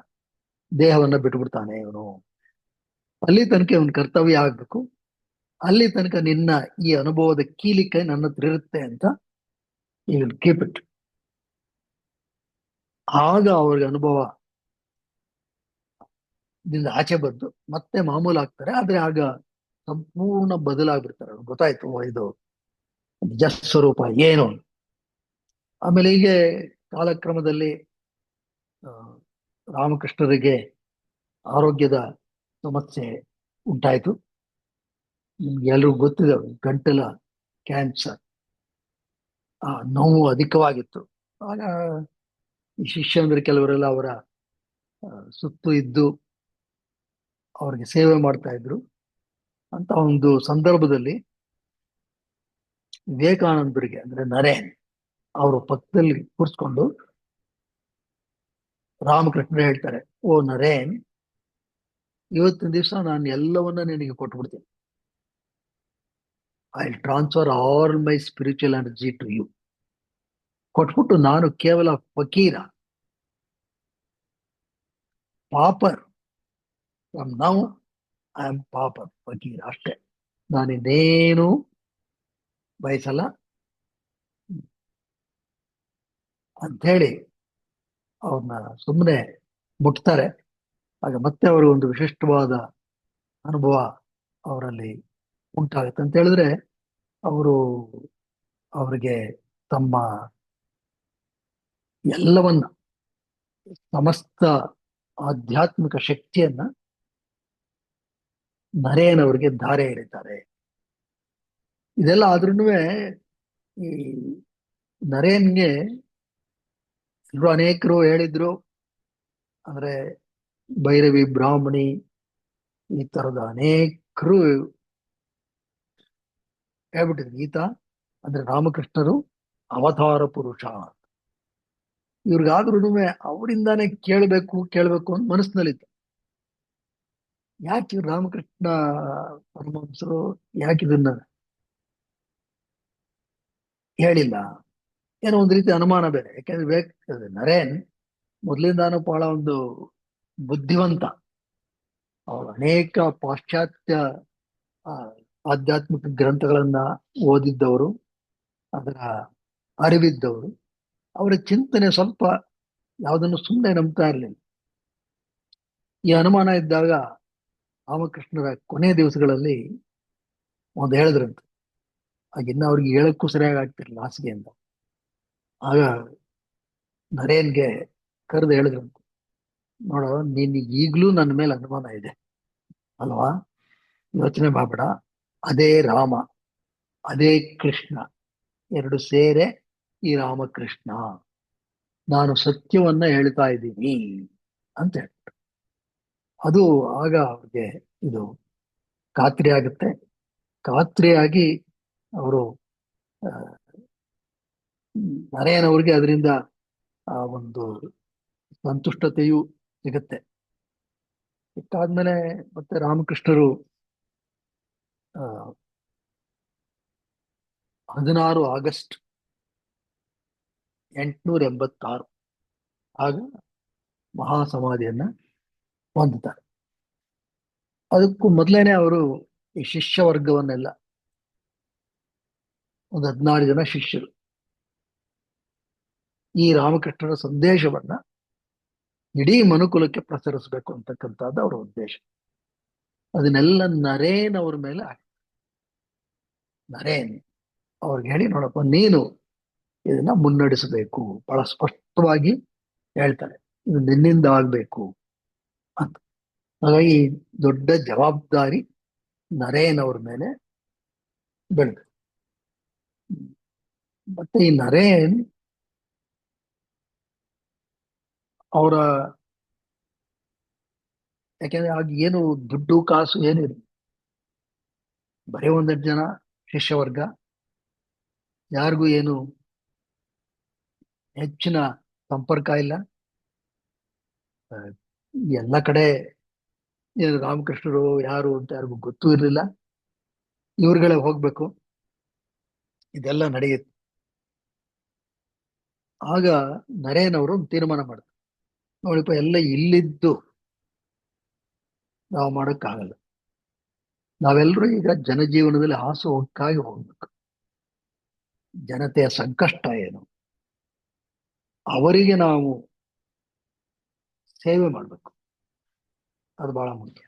ದೇಹವನ್ನ ಬಿಟ್ಬಿಡ್ತಾನೆ ಇವನು. ಅಲ್ಲಿ ತನಕ ಇವನ್ ಕರ್ತವ್ಯ ಆಗ್ಬೇಕು. ಅಲ್ಲಿ ತನಕ ನಿನ್ನ ಈ ಅನುಭವದ ಕೀಲಿಕೈ ನನ್ನ ಹತ್ರ ಇರುತ್ತೆ ಅಂತ ಈ ವಿಲ್ ಕೀಪ್ ಇಟ್. ಆಗ ಅವ್ರಿಗೆ ಅನುಭವ ದಿಂದ ಆಚೆ ಬಂದು ಮತ್ತೆ ಮಾಮೂಲು ಆಗ್ತಾರೆ. ಆದ್ರೆ ಆಗ ಸಂಪೂರ್ಣ ಬದಲಾಗ್ಬಿಡ್ತಾರೆ. ಅವ್ರಿಗೆ ಗೊತ್ತಾಯ್ತು, ಓ, ಇದು ನಿಜ ಸ್ವರೂಪ ಏನು. ಆಮೇಲೆ ಹೀಗೆ ಕಾಲಕ್ರಮದಲ್ಲಿ ಆ, ರಾಮಕೃಷ್ಣರಿಗೆ ಆರೋಗ್ಯದ ಸಮಸ್ಯೆ ಉಂಟಾಯ್ತು. ನಿಮ್ಗೆ ಎಲ್ರಿಗೂ ಗೊತ್ತಿದೆ, ಅವ್ರಿಗೆ ಗಂಟಲ ಕ್ಯಾನ್ಸರ್, ಆ ನೋವು ಅಧಿಕವಾಗಿತ್ತು. ಆಗ ಈ ಶಿಷ್ಯಂದ್ರೆ ಕೆಲವರೆಲ್ಲ ಅವರ ಆ, ಸುತ್ತು ಇದ್ದು ಅವ್ರಿಗೆ ಸೇವೆ ಮಾಡ್ತಾ ಇದ್ರು. ಅಂತ ಒಂದು ಸಂದರ್ಭದಲ್ಲಿ ವಿವೇಕಾನಂದರಿಗೆ ಅಂದ್ರೆ ನರೇನ್ ಅವರು ಪಕ್ಕದಲ್ಲಿ ಕೂರಿಸ್ಕೊಂಡು ರಾಮಕೃಷ್ಣ ಹೇಳ್ತಾರೆ, ಓ ನರೇನ್, ಇವತ್ತಿನ ದಿವಸ ನಾನು ಎಲ್ಲವನ್ನ ನಿನಗೆ ಕೊಟ್ಬಿಡ್ತೀನಿ. I transfer all my spiritual energy to you. ಕೊಟ್ಬಿಟ್ಟು ನಾನು ಕೇವಲ ಫಕೀರ, pauper. From now I am pauper, ಫಕೀರ್ ಅಷ್ಟೇ. ನಾನಿನ್ನೇನು ಬಯಸಲ್ಲ ಅಂಥೇಳಿ ಅವ್ರನ್ನ ಸುಮ್ಮನೆ ಮುಟ್ತಾರೆ. ಆಗ ಮತ್ತೆ ಅವರು ಒಂದು ವಿಶಿಷ್ಟವಾದ ಅನುಭವ ಅವರಲ್ಲಿ ಉಂಟಾಗುತ್ತೆ. ಅಂತ ಹೇಳಿದ್ರೆ, ಅವರು ಅವರಿಗೆ ತಮ್ಮ ಎಲ್ಲವನ್ನ, ಸಮಸ್ತ ಆಧ್ಯಾತ್ಮಿಕ ಶಕ್ತಿಯನ್ನ ನರೇನ್ ಅವರಿಗೆ ಧಾರೆ ಎಳಿತಾರೆ. ಇದೆಲ್ಲ ಆದ್ರೂ ಈ ನರೇನ್ಗೆ ಇವರು ಅನೇಕರು ಹೇಳಿದ್ರು. ಅಂದ್ರೆ ಭೈರವಿ ಬ್ರಾಹ್ಮಣಿ, ಈ ತರದ ಅನೇಕರು ಹೇಳ್ಬಿಟ್ಟಿದ್ರು, ಈತ ಅಂದ್ರೆ ರಾಮಕೃಷ್ಣರು ಅವತಾರ ಪುರುಷ. ಇವ್ರಿಗಾದ್ರೂ ಅವರಿಂದಾನೇ ಕೇಳಬೇಕು ಕೇಳಬೇಕು ಅಂತ ಮನಸ್ಸಿನಲ್ಲಿತ್ತು. ಯಾಕೆ ಇವ್ರು ರಾಮಕೃಷ್ಣ ಪರಮಹಂಸರು ಯಾಕೆ ಇದನ್ನ ಹೇಳಿಲ್ಲ? ಏನೋ ಒಂದು ರೀತಿ ಅನುಮಾನ ಬೇರೆ. ಯಾಕೆಂದ್ರೆ ನರೇನ್ ಮೊದಲಿಂದಾನು ಬಹಳ ಒಂದು ಬುದ್ಧಿವಂತ. ಅವರು ಅನೇಕ ಪಾಶ್ಚಾತ್ಯ ಆ, ಆಧ್ಯಾತ್ಮಿಕ ಗ್ರಂಥಗಳನ್ನ ಓದಿದ್ದವರು, ಅದರ ಅರಿವಿದ್ದವರು. ಅವರ ಚಿಂತನೆ ಸ್ವಲ್ಪ ಯಾವುದನ್ನು ಸುಮ್ಮನೆ ನಂಬ್ತಾ ಇರಲಿಲ್ಲ. ಈ ಅನುಮಾನ ಇದ್ದಾಗ ರಾಮಕೃಷ್ಣರ ಕೊನೆಯ ದಿವಸಗಳಲ್ಲಿ ಒಂದು ಹೇಳಿದ್ರಂತೆ. ಆಗಿನ್ನ ಅವ್ರಿಗೆ ಹೇಳಕ್ಕೂ ಸರಿಯಾಗಿ ಆಗ್ತಿರ್ಲಿಲ್ಲ ಹಾಸಿಗೆಯಿಂದ. ಆಗ ನರೇನ್ಗೆ ಕರೆದು ಹೇಳಿದ್ರಂತೆ, ನೋಡು, ನೀನ್ ಈಗ್ಲೂ ನನ್ನ ಮೇಲೆ ಅನುಮಾನ ಇದೆ ಅಲ್ವಾ? ಯೋಚನೆ ಮಾಡಬೇಡ. ಅದೇ ರಾಮ, ಅದೇ ಕೃಷ್ಣ, ಎರಡು ಸೇರೆ ಈ ರಾಮಕೃಷ್ಣ. ನಾನು ಸತ್ಯವನ್ನ ಹೇಳ್ತಾ ಇದ್ದೀನಿ ಅಂತ ಹೇಳಿ. ಅದು ಆಗ ಅವ್ರಿಗೆ ಇದು ಖಾತ್ರಿ ಆಗುತ್ತೆ. ಖಾತ್ರಿಯಾಗಿ ಅವರು ನರೇನ್ ಅವ್ರಿಗೆ ಅದರಿಂದ ಆ ಒಂದು ಸಂತುಷ್ಟತೆಯೂ ಸಿಗುತ್ತೆ. ಇಷ್ಟಾದ್ಮೇಲೆ ಮತ್ತೆ ರಾಮಕೃಷ್ಣರು ಆ, 16 ಆಗಸ್ಟ್ 886 ಆಗ ಮಹಾಸಮಾಧಿಯನ್ನ ಹೊಂದುತ್ತಾರೆ. ಅದಕ್ಕೂ ಮೊದಲೇನೆ ಅವರು ಈ ಶಿಷ್ಯ ವರ್ಗವನ್ನೆಲ್ಲ, ಒಂದು 16 ಜನ ಶಿಷ್ಯರು, ಈ ರಾಮಕೃಷ್ಣರ ಸಂದೇಶವನ್ನ ಇಡೀ ಮನುಕುಲಕ್ಕೆ ಪ್ರಸರಿಸಬೇಕು ಅಂತಕ್ಕಂಥದ್ದು ಅವರ ಉದ್ದೇಶ. ಅದನ್ನೆಲ್ಲ ನರೇನ್ ಅವ್ರ ಮೇಲೆ ನರೇನ್ ಅವ್ರಿಗೆ ಹೇಳಿ, ನೋಡಪ್ಪ, ನೀನು ಇದನ್ನ ಮುನ್ನಡೆಸಬೇಕು, ಬಹಳ ಸ್ಪಷ್ಟವಾಗಿ ಹೇಳ್ತಾರೆ, ಇದು ನಿನ್ನಿಂದ ಆಗ್ಬೇಕು ಅಂತ. ಹಾಗಾಗಿ ಈ ದೊಡ್ಡ ಜವಾಬ್ದಾರಿ ನರೇನ್ ಅವ್ರ ಮೇಲೆ ಬೆಳೆದು. ಮತ್ತೆ ಈ ನರೇನ್ ಅವರ, ಯಾಕೆಂದ್ರೆ ಆಗ ಏನು ದುಡ್ಡು ಕಾಸು ಏನಿಲ್ಲ, ಬರೀ ಒಂದೆರಡು ಜನ ಶಿಷ್ಯವರ್ಗ, ಯಾರಿಗೂ ಏನು ಹೆಚ್ಚಿನ ಸಂಪರ್ಕ ಇಲ್ಲ. ಆ, ಎಲ್ಲ ಕಡೆ ಏನು ರಾಮಕೃಷ್ಣರು ಯಾರು ಅಂತ ಯಾರಿಗೂ ಗೊತ್ತೂ ಇರಲಿಲ್ಲ. ಇವ್ರುಗಳೇ ಹೋಗ್ಬೇಕು, ಇದೆಲ್ಲ ನಡೆಯುತ್ತೆ. ಆಗ ನರೇನ್ ಅವರು ಒಂದು ತೀರ್ಮಾನ ಮಾಡ್ತಾರೆ, ನೋಡಿಪ್ಪ, ಎಲ್ಲ ಇಲ್ಲಿದ್ದು ನಾವು ಮಾಡೋಕ್ಕಾಗಲ್ಲ. ನಾವೆಲ್ಲರೂ ಈಗ ಜನಜೀವನದಲ್ಲಿ ಹಾಸುಹೊಕ್ಕಾಗಿ ಹೋಗ್ಬೇಕು. ಜನತೆಯ ಸಂಕಷ್ಟ ಏನು, ಅವರಿಗೆ ನಾವು ಸೇವೆ ಮಾಡಬೇಕು, ಅದು ಬಹಳ ಮುಖ್ಯ.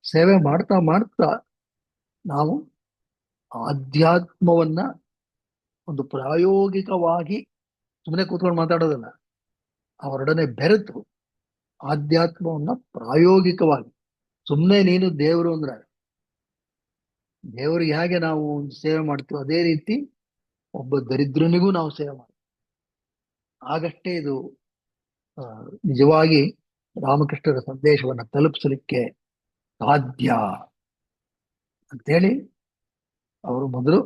ಸೇವೆ ಮಾಡ್ತಾ ಮಾಡ್ತಾ ನಾವು ಆಧ್ಯಾತ್ಮವನ್ನ ಒಂದು ಪ್ರಾಯೋಗಿಕವಾಗಿ, ಸುಮ್ಮನೆ ಕೂತ್ಕೊಂಡು ಮಾತಾಡೋದಲ್ಲ, ಅವರೊಡನೆ ಬೆರೆತು ಆಧ್ಯಾತ್ಮವನ್ನ ಪ್ರಾಯೋಗಿಕವಾಗಿ, ಸುಮ್ಮನೆ ನೀನು ದೇವರು ಅಂದ್ರೆ ದೇವರಿಗೆ ಹೇಗೆ ನಾವು ಒಂದು ಸೇವೆ ಮಾಡ್ತೀವಿ, ಅದೇ ರೀತಿ ಒಬ್ಬ ದರಿದ್ರನಿಗೂ ನಾವು ಸೇವೆ ಮಾಡ್ತೀವಿ. ಆಗಷ್ಟೇ ಇದು ಆ, ನಿಜವಾಗಿ ರಾಮಕೃಷ್ಣರ ಸಂದೇಶವನ್ನ ತಲುಪಿಸಲಿಕ್ಕೆ ಸಾಧ್ಯ ಅಂತೇಳಿ ಅವರು ಮೊದಲು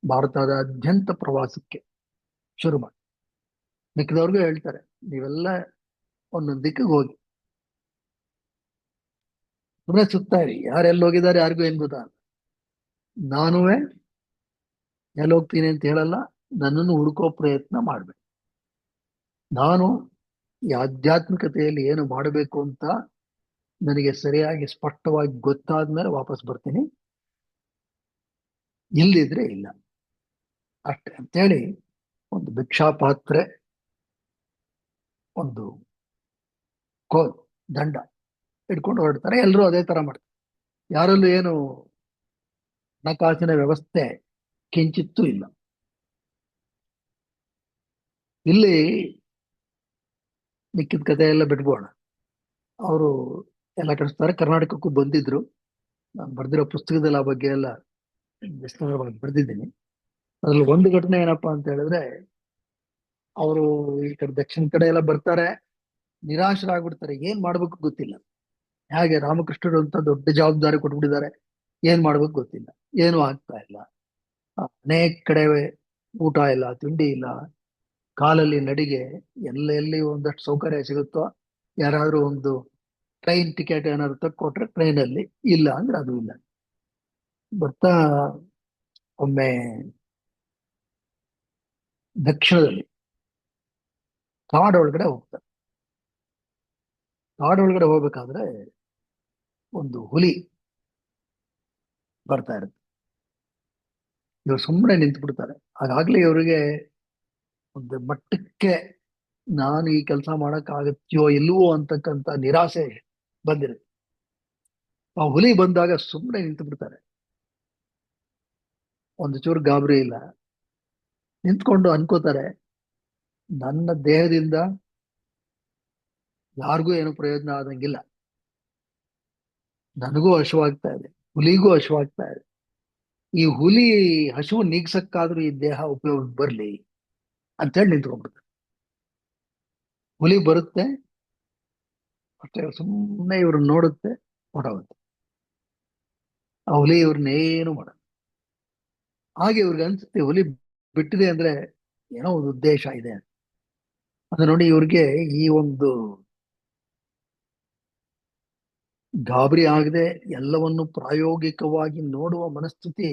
ಭಾರತದಾದ್ಯಂತ ಪ್ರವಾಸಕ್ಕೆ ಶುರು ಮಾಡಿ. ಮಿಕ್ಕಿದವ್ರಿಗೂ ಹೇಳ್ತಾರೆ, ನೀವೆಲ್ಲ ಒಂದೊಂದು ದಿಕ್ಕಿಗೆ ಹೋಗಿ ಸುಮ್ಮನೆ ಸುತ್ತಾ ಇರಿ, ಯಾರೆಲ್ಲಿ ಹೋಗಿದ್ದಾರೆ ಯಾರಿಗೂ ಏನ್ ಗೊತ್ತಾ. ನಾನುವೇ ಎಲ್ಲಿ ಹೋಗ್ತೀನಿ ಅಂತ ಹೇಳಲ್ಲ, ನನ್ನನ್ನು ಹುಡುಕೋ ಪ್ರಯತ್ನ ಮಾಡ್ಬೇಕು. ನಾನು ಈ ಆಧ್ಯಾತ್ಮಿಕತೆಯಲ್ಲಿ ಏನು ಮಾಡಬೇಕು ಅಂತ ನನಗೆ ಸರಿಯಾಗಿ ಸ್ಪಷ್ಟವಾಗಿ ಗೊತ್ತಾದ್ಮೇಲೆ ವಾಪಸ್ ಬರ್ತೀನಿ, ಇಲ್ಲದಿದ್ರೆ ಇಲ್ಲ, ಅಷ್ಟೇ ಅಂತೇಳಿ ಒಂದು ಭಿಕ್ಷಾ ಪಾತ್ರೆ, ಒಂದು ಕೋಲ್, ದಂಡ ಇಟ್ಕೊಂಡು ಹೊರಡ್ತಾರೆ. ಎಲ್ಲರೂ ಅದೇ ತರ ಮಾಡ್ತಾರೆ. ಯಾರಲ್ಲೂ ಏನು ಹಣಕಾಸಿನ ವ್ಯವಸ್ಥೆ ಕಿಂಚಿತ್ತೂ ಇಲ್ಲ. ಇಲ್ಲಿ ಮಿಕ್ಕಿದ ಕಥೆ ಎಲ್ಲ ಬಿಟ್ಬೋಣ. ಅವರು ಎಲ್ಲ ಕಳಿಸ್ತಾರೆ. ಕರ್ನಾಟಕಕ್ಕೂ ಬಂದಿದ್ರು. ನಾನು ಬರ್ದಿರೋ ಪುಸ್ತಕದಲ್ಲಿ ಆ ಬಗ್ಗೆ ಎಲ್ಲ ವಿಸ್ತಾರವಾಗಿ ಬರೆದಿದ್ದೀನಿ. ಅದ್ರಲ್ಲಿ ಒಂದು ಘಟನೆ ಏನಪ್ಪಾ ಅಂತ ಹೇಳಿದ್ರೆ, ಅವರು ಈ ಕಡೆ ದಕ್ಷಿಣ ಕಡೆ ಎಲ್ಲ ಬರ್ತಾರೆ, ನಿರಾಶರಾಗ್ಬಿಡ್ತಾರೆ, ಏನ್ ಮಾಡ್ಬೇಕು ಗೊತ್ತಿಲ್ಲ. ಹಾಗೆ ರಾಮಕೃಷ್ಣರು ಅಂತ ದೊಡ್ಡ ಜವಾಬ್ದಾರಿ ಕೊಟ್ಬಿಟ್ಟಿದ್ದಾರೆ, ಏನ್ ಮಾಡ್ಬೇಕು ಗೊತ್ತಿಲ್ಲ, ಏನು ಆಗ್ತಾ ಇಲ್ಲ. ಅನೇಕ ಕಡೆ ಊಟ ಇಲ್ಲ, ತಿಂಡಿ ಇಲ್ಲ, ಕಾಲಲ್ಲಿ ನಡಿಗೆ, ಎಲ್ಲೆಲ್ಲಿ ಒಂದಷ್ಟು ಸೌಕರ್ಯ ಸಿಗುತ್ತೋ, ಯಾರಾದ್ರೂ ಒಂದು ಟ್ರೈನ್ ಟಿಕೆಟ್ ಏನಾದ್ರು ತಕ್ಕೊಟ್ರೆ ಟ್ರೈನಲ್ಲಿ, ಇಲ್ಲ ಅಂದ್ರೆ ಅದು ಇಲ್ಲ. ಬರ್ತಾ ಒಮ್ಮೆ ದಕ್ಷಿಣದಲ್ಲಿ ಕಾಡೊಳಗಡೆ ಹೋಗ್ತಾರೆ. ಕಾಡೊಳಗಡೆ ಹೋಗ್ಬೇಕಾದ್ರೆ ಒಂದು ಹುಲಿ ಬರ್ತಾ ಇರುತ್ತೆ. ಇವ್ರು ಸುಮ್ಮನೆ ನಿಂತು ಬಿಡ್ತಾರೆ. ಹಾಗಾಗ್ಲೇ ಇವರಿಗೆ ಒಂದು ಮಟ್ಟಕ್ಕೆ ನಾನು ಈ ಕೆಲಸ ಮಾಡಕ್ ಆಗತ್ಯೋ ಇಲ್ವೋ ಅಂತಕ್ಕಂಥ ನಿರಾಸೆ ಬಂದಿರುತ್ತೆ. ಆ ಹುಲಿ ಬಂದಾಗ ಸುಮ್ಮನೆ ನಿಂತು ಬಿಡ್ತಾರೆ. ಒಂದು ಚೂರು ಗಾಬರಿ ಇಲ್ಲ. ನಿಂತ್ಕೊಂಡು ಅನ್ಕೋತಾರೆ, ನನ್ನ ದೇಹದಿಂದ ಯಾರಿಗೂ ಏನು ಪ್ರಯೋಜನ ಆದಂಗಿಲ್ಲ. ನನಗೂ ಹಶುವಾಗ್ತಾ ಇದೆ, ಹುಲಿಗೂ ಹಶುವಾಗ್ತಾ ಇದೆ. ಈ ಹುಲಿ ಹಶು ನೀಗ್ಸಕ್ಕಾದ್ರೂ ಈ ದೇಹ ಉಪಯೋಗ ಬರ್ಲಿ ಅಂತೇಳಿ ನಿಂತ್ಕೊಂಡ್ಬಿಡ್ತಾರೆ. ಹುಲಿ ಬರುತ್ತೆ, ಅಷ್ಟೇ ಸುಮ್ಮನೆ ಇವ್ರನ್ನ ನೋಡುತ್ತೆ, ಹೊರಡುತ್ತೆ. ಆ ಹುಲಿ ಇವ್ರನ್ನೇನು ಮಾಡಲ್ಲ. ಹಾಗೆ ಇವ್ರಿಗೆ ಅನ್ಸುತ್ತೆ ಹುಲಿ ಬಿಟ್ಟಿದೆ ಅಂದ್ರೆ ಏನೋ ಒಂದು ಉದ್ದೇಶ ಇದೆ ಅಂತ. ಅದು ನೋಡಿ ಇವ್ರಿಗೆ ಈ ಒಂದು ಗಾಬರಿ ಆಗದೆ ಎಲ್ಲವನ್ನು ಪ್ರಾಯೋಗಿಕವಾಗಿ ನೋಡುವ ಮನಸ್ಥಿತಿ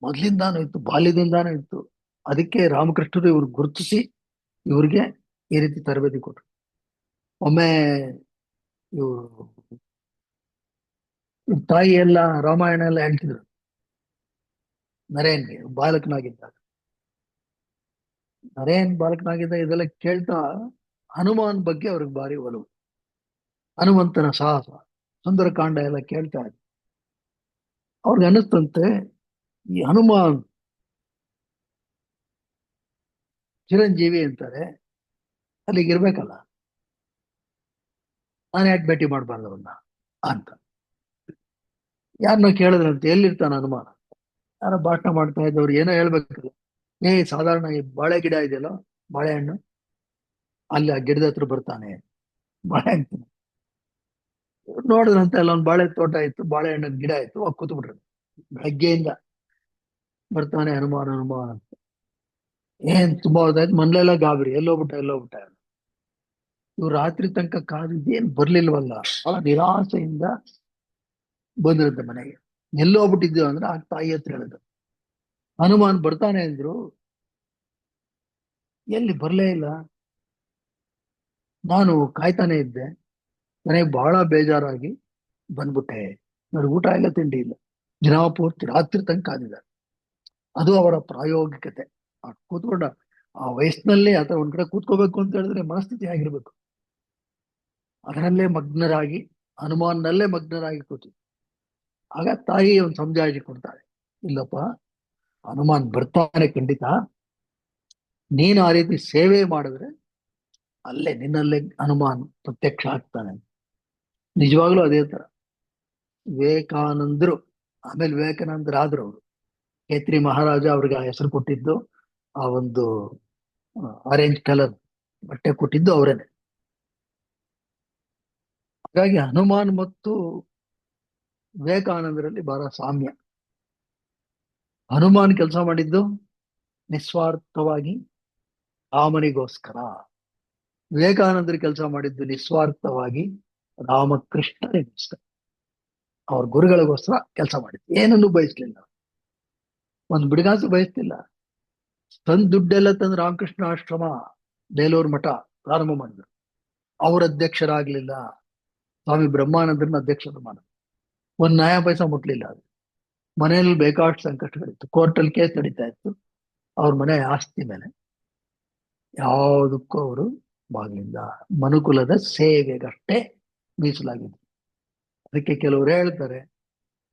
ಮೊದಲಿಂದಾನು ಇತ್ತು, ಬಾಲ್ಯದಿಂದಾನು ಇತ್ತು. ಅದಕ್ಕೆ ರಾಮಕೃಷ್ಣರು ಇವ್ರು ಗುರುತಿಸಿ ಇವ್ರಿಗೆ ಈ ರೀತಿ ತರಬೇತಿ ಕೊಟ್ರು. ಒಮ್ಮೆ ಇವ್ರು ಇವ್ರ ತಾಯಿ ಎಲ್ಲ ರಾಮಾಯಣ ಎಲ್ಲ ಹೇಳ್ತಿದ್ರು ನರೇನ್ಗೆ, ಬಾಲಕನಾಗಿದ್ದಾಗ. ನರೇನ್ ಬಾಲಕನಾಗಿದ್ದ ಇದೆಲ್ಲ ಕೇಳ್ತಾ ಹನುಮಾನ್ ಬಗ್ಗೆ ಅವ್ರಿಗೆ ಭಾರಿ ಒಲವು. ಹನುಮಂತನ ಸಾಹಸ, ಸುಂದರಕಾಂಡ ಎಲ್ಲ ಕೇಳ್ತಾ ಇದ್ರು. ಅವ್ರಿಗೆ ಅನಿಸ್ತಂತೆ, ಈ ಹನುಮಾನ್ ಚಿರಂಜೀವಿ ಅಂತಾರೆ, ಅಲ್ಲಿಗೆ ಇರ್ಬೇಕಲ್ಲ, ನಾನು ಯಾಕೆ ಭೇಟಿ ಮಾಡ್ಬಾರ್ದು ಅವನ್ನ ಅಂತ. ಯಾರನ್ನ ಕೇಳಿದ್ರಂತೆ, ಎಲ್ಲಿರ್ತಾನ ಹನುಮಾನ? ಯಾರೋ ಭಾಷಣ ಮಾಡ್ತಾ ಇದ್ದವ್ರು ಏನೋ ಹೇಳ್ಬೇಕಲ್ಲ. ಸಾಧಾರಣ ಈ ಬಾಳೆ ಗಿಡ ಇದೆಯಲ್ಲ, ಬಾಳೆಹಣ್ಣು, ಅಲ್ಲಿ ಆ ಗಿಡದ ಹತ್ರ ಬರ್ತಾನೆ ಬಾಳೆಹಣ್ಣು. ನೋಡಿದ್ರಂತೆ ಅಲ್ಲೊಂದು ಬಾಳೆ ತೋಟ ಇತ್ತು, ಬಾಳೆಹಣ್ಣಿನ ಗಿಡ ಇತ್ತು, ಅವ್ ಕೂತ್ ಬಿಟ್ರು. ಬೆಳಗ್ಗೆಯಿಂದ ಬರ್ತಾನೆ ಹನುಮಾನ್ ಹನುಮಾನ್ ಅಂತ. ತುಂಬಾ ಹೊತ್ತಾಯ್ತು, ಮನ್ಲೆಲ್ಲ ಗಾಬರಿ, ಎಲ್ಲೋಗ್ಬಿಟ್ಟ ಎಲ್ಲೋಗ್ಬಿಟ್ಟ. ಇವ್ರು ರಾತ್ರಿ ತನಕ ಕಾದಿದ್ದೇನ್ ಬರ್ಲಿಲ್ವಲ್ಲ, ಬಹಳ ನಿರಾಸೆಯಿಂದ ಬಂದಿರುತ್ತೆ ಮನೆಗೆ. ಎಲ್ಲೋಗ್ಬಿಟ್ಟಿದ್ದೀವ ಅಂದ್ರೆ ಆ ತಾಯಿ ಹತ್ರ ಹೇಳಿದ್ರು, ಹನುಮಾನ್ ಬರ್ತಾನೆ ಅಂದ್ರು, ಎಲ್ಲಿ ಬರ್ಲೇ ಇಲ್ಲ. ನಾನು ಕಾಯ್ತಾನೆ ಇದ್ದೆ, ನನಗೆ ಬಹಳ ಬೇಜಾರಾಗಿ ಬಂದ್ಬಿಟ್ಟೆ. ನನಗೆ ಊಟ ಇಲ್ಲ, ತಿಂಡಿ ಇಲ್ಲ, ದಿನ ಪೂರ್ತಿ ರಾತ್ರಿ ತನಕ ಕಾದಿದ್ದಾರೆ. ಅದು ಅವರ ಪ್ರಾಯೋಗಿಕತೆ. ಆ ಕೂತ್ಕೊಂಡ ಆ ವಯಸ್ಸಿನಲ್ಲಿ ಅಥವಾ ಒಂದ್ ಕಡೆ ಕೂತ್ಕೋಬೇಕು ಅಂತ ಹೇಳಿದ್ರೆ ಮನಸ್ಥಿತಿ ಆಗಿರ್ಬೇಕು. ಅದರಲ್ಲೇ ಮಗ್ನರಾಗಿ, ಹನುಮಾನ್ನಲ್ಲೇ ಮಗ್ನರಾಗಿ ಕೂತು. ಆಗ ತಾಯಿ ಒಂದು ಸಮಜಾಯಿಷಿ ಕೊಡ್ತಾಳೆ, ಇಲ್ಲಪ್ಪ, ಹನುಮಾನ್ ಬರ್ತಾನೆ ಖಂಡಿತ. ನೀನು ಆ ರೀತಿ ಸೇವೆ ಮಾಡಿದ್ರೆ ಅಲ್ಲೇ ನಿನ್ನಲ್ಲೇ ಹನುಮಾನ್ ಪ್ರತ್ಯಕ್ಷ ಆಗ್ತಾನೆ. ನಿಜವಾಗ್ಲೂ ಅದೇ ತರ ವಿವೇಕಾನಂದರು, ಆಮೇಲೆ ವಿವೇಕಾನಂದರಾದ್ರು ಅವರು. ಖೇತ್ರಿ ಮಹಾರಾಜ ಅವ್ರಿಗೆ ಆ ಹೆಸರು ಕೊಟ್ಟಿದ್ದು, ಆ ಒಂದು ಆರೆಂಜ್ ಕಲರ್ ಬಟ್ಟೆ ಕೊಟ್ಟಿದ್ದು ಅವರೇನೆ. ಹಾಗಾಗಿ ಹನುಮಾನ್ ಮತ್ತು ವಿವೇಕಾನಂದರಲ್ಲಿ ಬಹಳ ಸಾಮ್ಯ. ಹನುಮಾನ್ ಕೆಲಸ ಮಾಡಿದ್ದು ನಿಸ್ವಾರ್ಥವಾಗಿ ರಾಮನಿಗೋಸ್ಕರ, ವಿವೇಕಾನಂದರು ಕೆಲಸ ಮಾಡಿದ್ದು ನಿಸ್ವಾರ್ಥವಾಗಿ ರಾಮಕೃಷ್ಣನಿಗೋಸ್ಕರ, ಅವ್ರ ಗುರುಗಳಿಗೋಸ್ಕರ ಕೆಲಸ ಮಾಡಿದ್ದು. ಏನನ್ನು ಬಯಸ್ಲಿಲ್ಲ, ಒಂದು ಬಿಡುಗಾಸು ಬಯಸ್ತಿಲ್ಲ. ತಂದ್ ದುಡ್ಡೆಲ್ಲ ತಂದು ರಾಮಕೃಷ್ಣ ಆಶ್ರಮ, ಬೇಲೂರು ಮಠ ಪ್ರಾರಂಭ ಮಾಡಿದ್ರು. ಅವ್ರ ಅಧ್ಯಕ್ಷರಾಗ್ಲಿಲ್ಲ, ಸ್ವಾಮಿ ಬ್ರಹ್ಮಾನಂದರನ್ನ ಅಧ್ಯಕ್ಷರು ಮಾಡಿದ್ರು. ಒಂದ್ ನ್ಯಾಯ ಪೈಸಾ ಮುಟ್ಲಿಲ್ಲ. ಅದು ಮನೆಯಲ್ಲಿ ಬೇಕಾಷ್ಟು ಸಂಕಷ್ಟಗಳಿತ್ತು, ಕೋರ್ಟಲ್ಲಿ ಕೇಸ್ ನಡೀತಾ ಇತ್ತು ಅವ್ರ ಮನೆ ಆಸ್ತಿ ಮೇಲೆ. ಯಾವುದಕ್ಕೂ ಅವರು ಬಾಗ್ಲಿಲ್ಲ, ಮನುಕುಲದ ಸೇವೆಗಷ್ಟೇ ಮೀಸಲಾಗಿದ್ರು. ಅದಕ್ಕೆ ಕೆಲವರು ಹೇಳ್ತಾರೆ,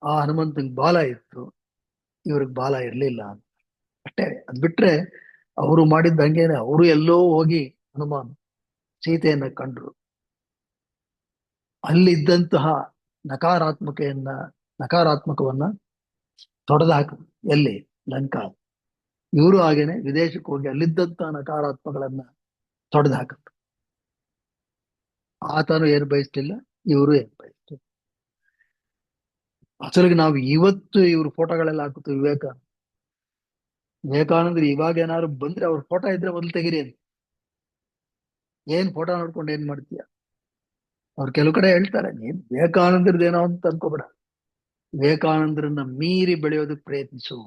ಆ ಹನುಮಂತಂಗ್ ಬಾಲ ಇತ್ತು, ಇವ್ರಿಗೆ ಬಾಲ ಇರ್ಲಿಲ್ಲ ಅಂತ. ಅಷ್ಟೇ. ಅದ್ ಬಿಟ್ರೆ ಅವರು ಮಾಡಿದ್ದ ಹಂಗೇನೆ. ಅವರು ಎಲ್ಲೋ ಹೋಗಿ ಹನುಮಾನ್ ಸೀತೆಯನ್ನ ಕಂಡ್ರು. ಅಲ್ಲಿದ್ದಂತಹ ನಕಾರಾತ್ಮಕೆಯನ್ನ ನಕಾರಾತ್ಮಕವನ್ನ ತೊಡೆದು ಹಾಕಿದ್ರು. ಎಲ್ಲಿ? ಲಂಕಾ. ಇವರು ಹಾಗೇನೆ ವಿದೇಶಕ್ಕೆ ಹೋಗಿ ಅಲ್ಲಿದ್ದಂತಹ ನಕಾರಾತ್ಮಗಳನ್ನ ತೊಡೆದು ಹಾಕಿದ್ರು. ಆತನು ಏನು ಬಯಸ್ತಿಲ್ಲ, ಇವರು ಏನು ಬಯಸ್ತಿಲ್ಲ. ಅಸಲಿಗೆ ನಾವು ಇವತ್ತು ಇವ್ರ ಫೋಟೋಗಳೆಲ್ಲ ಹಾಕುತ್ತೀವಿ. ವಿವೇಕಾನಂದ್ರು ಇವಾಗ ಏನಾದ್ರು ಬಂದ್ರೆ ಅವ್ರ ಫೋಟೋ ಇದ್ರೆ ಮೊದಲು ತೆಗಿರಿ ಅಂತ. ಏನ್ ಫೋಟೋ ನೋಡ್ಕೊಂಡು ಏನ್ ಮಾಡ್ತೀಯ? ಅವ್ರು ಕೆಲವು ಕಡೆ ಹೇಳ್ತಾರೆ, ನೀನ್ ವಿವೇಕಾನಂದರದೇನೋ ಅಂತ ಅನ್ಕೋಬೇಡ, ವಿವೇಕಾನಂದರನ್ನ ಮೀರಿ ಬೆಳೆಯೋದಕ್ಕೆ ಪ್ರಯತ್ನಿಸು,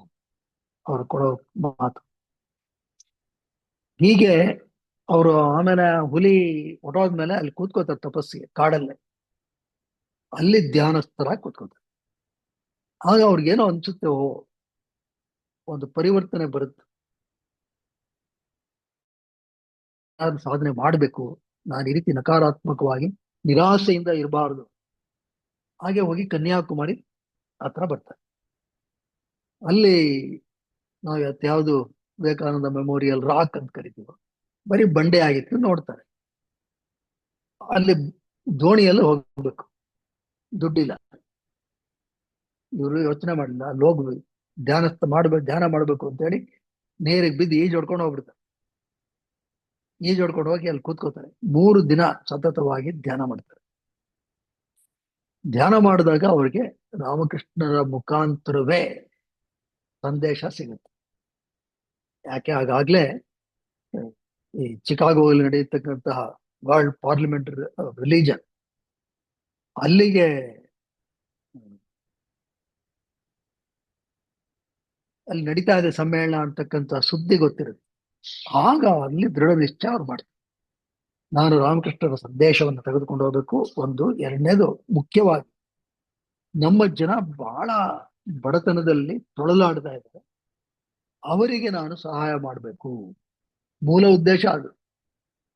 ಅವ್ರು ಕೊಡೋ ಮಾತು. ಹೀಗೆ ಅವರು ಆಮೇಲೆ ಹುಲಿ ಹೊಟ್ಟೋದ್ಮೇಲೆ ಅಲ್ಲಿ ಕೂತ್ಕೋತಾರೆ ತಪಸ್ಸಿಗೆ ಕಾಡಲ್ಲೇ, ಅಲ್ಲಿ ಧ್ಯಾನಸ್ಥರಾಗಿ ಕೂತ್ಕೋತಾರೆ. ಆಗ ಅವ್ರಿಗೇನೋ ಅನ್ಸುತ್ತೆ, ಓ, ಒಂದು ಪರಿವರ್ತನೆ ಬರುತ್ತೆ, ನಾನು ಸಾಧನೆ ಮಾಡಬೇಕು, ನಾನು ಈ ರೀತಿ ನಕಾರಾತ್ಮಕವಾಗಿ ನಿರಾಸೆಯಿಂದ ಇರಬಾರ್ದು. ಹಾಗೆ ಹೋಗಿ ಕನ್ಯಾಕುಮಾರಿ ಹತ್ರ ಬರ್ತಾರೆ. ಅಲ್ಲಿ ನಾವು ಯಾವ್ದು ವಿವೇಕಾನಂದ ಮೆಮೋರಿಯಲ್ ರಾಕ್ ಅಂತ ಕರಿತೀವಿ, ಬರೀ ಬಂಡೆ ಆಗಿತ್ತು ನೋಡ್ತಾರೆ. ಅಲ್ಲಿ ದೋಣಿಯಲ್ಲಿ ಹೋಗ್ಬೇಕು, ದುಡ್ಡಿಲ್ಲ. ಇವರು ಯೋಚನೆ ಮಾಡಲಿಲ್ಲ, ಅಲ್ಲಿ ಹೋಗ್ಬೇಕು, ಧ್ಯಾನ ಮಾಡ್ಬೇಕು ಅಂತ ಹೇಳಿ ನೇರಿಗೆ ಬಿದ್ದು ಈಜು ಹೊಡ್ಕೊಂಡು ಹೋಗ್ಬಿಡ್ತಾರೆ. ಈಜು ಹೊಡ್ಕೊಂಡು ಹೋಗಿ ಅಲ್ಲಿ ಕೂತ್ಕೋತಾರೆ. 3 ದಿನ ಸತತವಾಗಿ ಧ್ಯಾನ ಮಾಡ್ತಾರೆ. ಧ್ಯಾನ ಮಾಡಿದಾಗ ಅವ್ರಿಗೆ ರಾಮಕೃಷ್ಣರ ಮುಖಾಂತರವೇ ಸಂದೇಶ ಸಿಗುತ್ತೆ. ಯಾಕೆ ಆಗಾಗ್ಲೇ ಈ ಚಿಕಾಗೋದಲ್ಲಿ ನಡೆಯತಕ್ಕಂತಹ ವರ್ಲ್ಡ್ ಪಾರ್ಲಿಮೆಂಟ್ ರಿಲಿಜನ್ ಅಲ್ಲಿಗೆ ಅಲ್ಲಿ ನಡೀತಾ ಇದೆ ಸಮ್ಮೇಳನ ಅಂತಕ್ಕಂಥ ಸುದ್ದಿ ಗೊತ್ತಿರುತ್ತೆ. ಆಗ ಅಲ್ಲಿ ದೃಢ ನಿಶ್ಚಯ ಅವ್ರು ಮಾಡ್ತಾರೆ, ನಾನು ರಾಮಕೃಷ್ಣರ ಸಂದೇಶವನ್ನು ತೆಗೆದುಕೊಂಡು ಹೋಗ್ಬೇಕು. ಒಂದು, ಎರಡನೇದು ಮುಖ್ಯವಾಗಿ ನಮ್ಮ ಜನ ಬಹಳ ಬಡತನದಲ್ಲಿ ತೊಳಲಾಡ್ತಾ ಇದ್ದಾರೆ, ಅವರಿಗೆ ನಾನು ಸಹಾಯ ಮಾಡಬೇಕು. ಮೂಲ ಉದ್ದೇಶ ಅದು,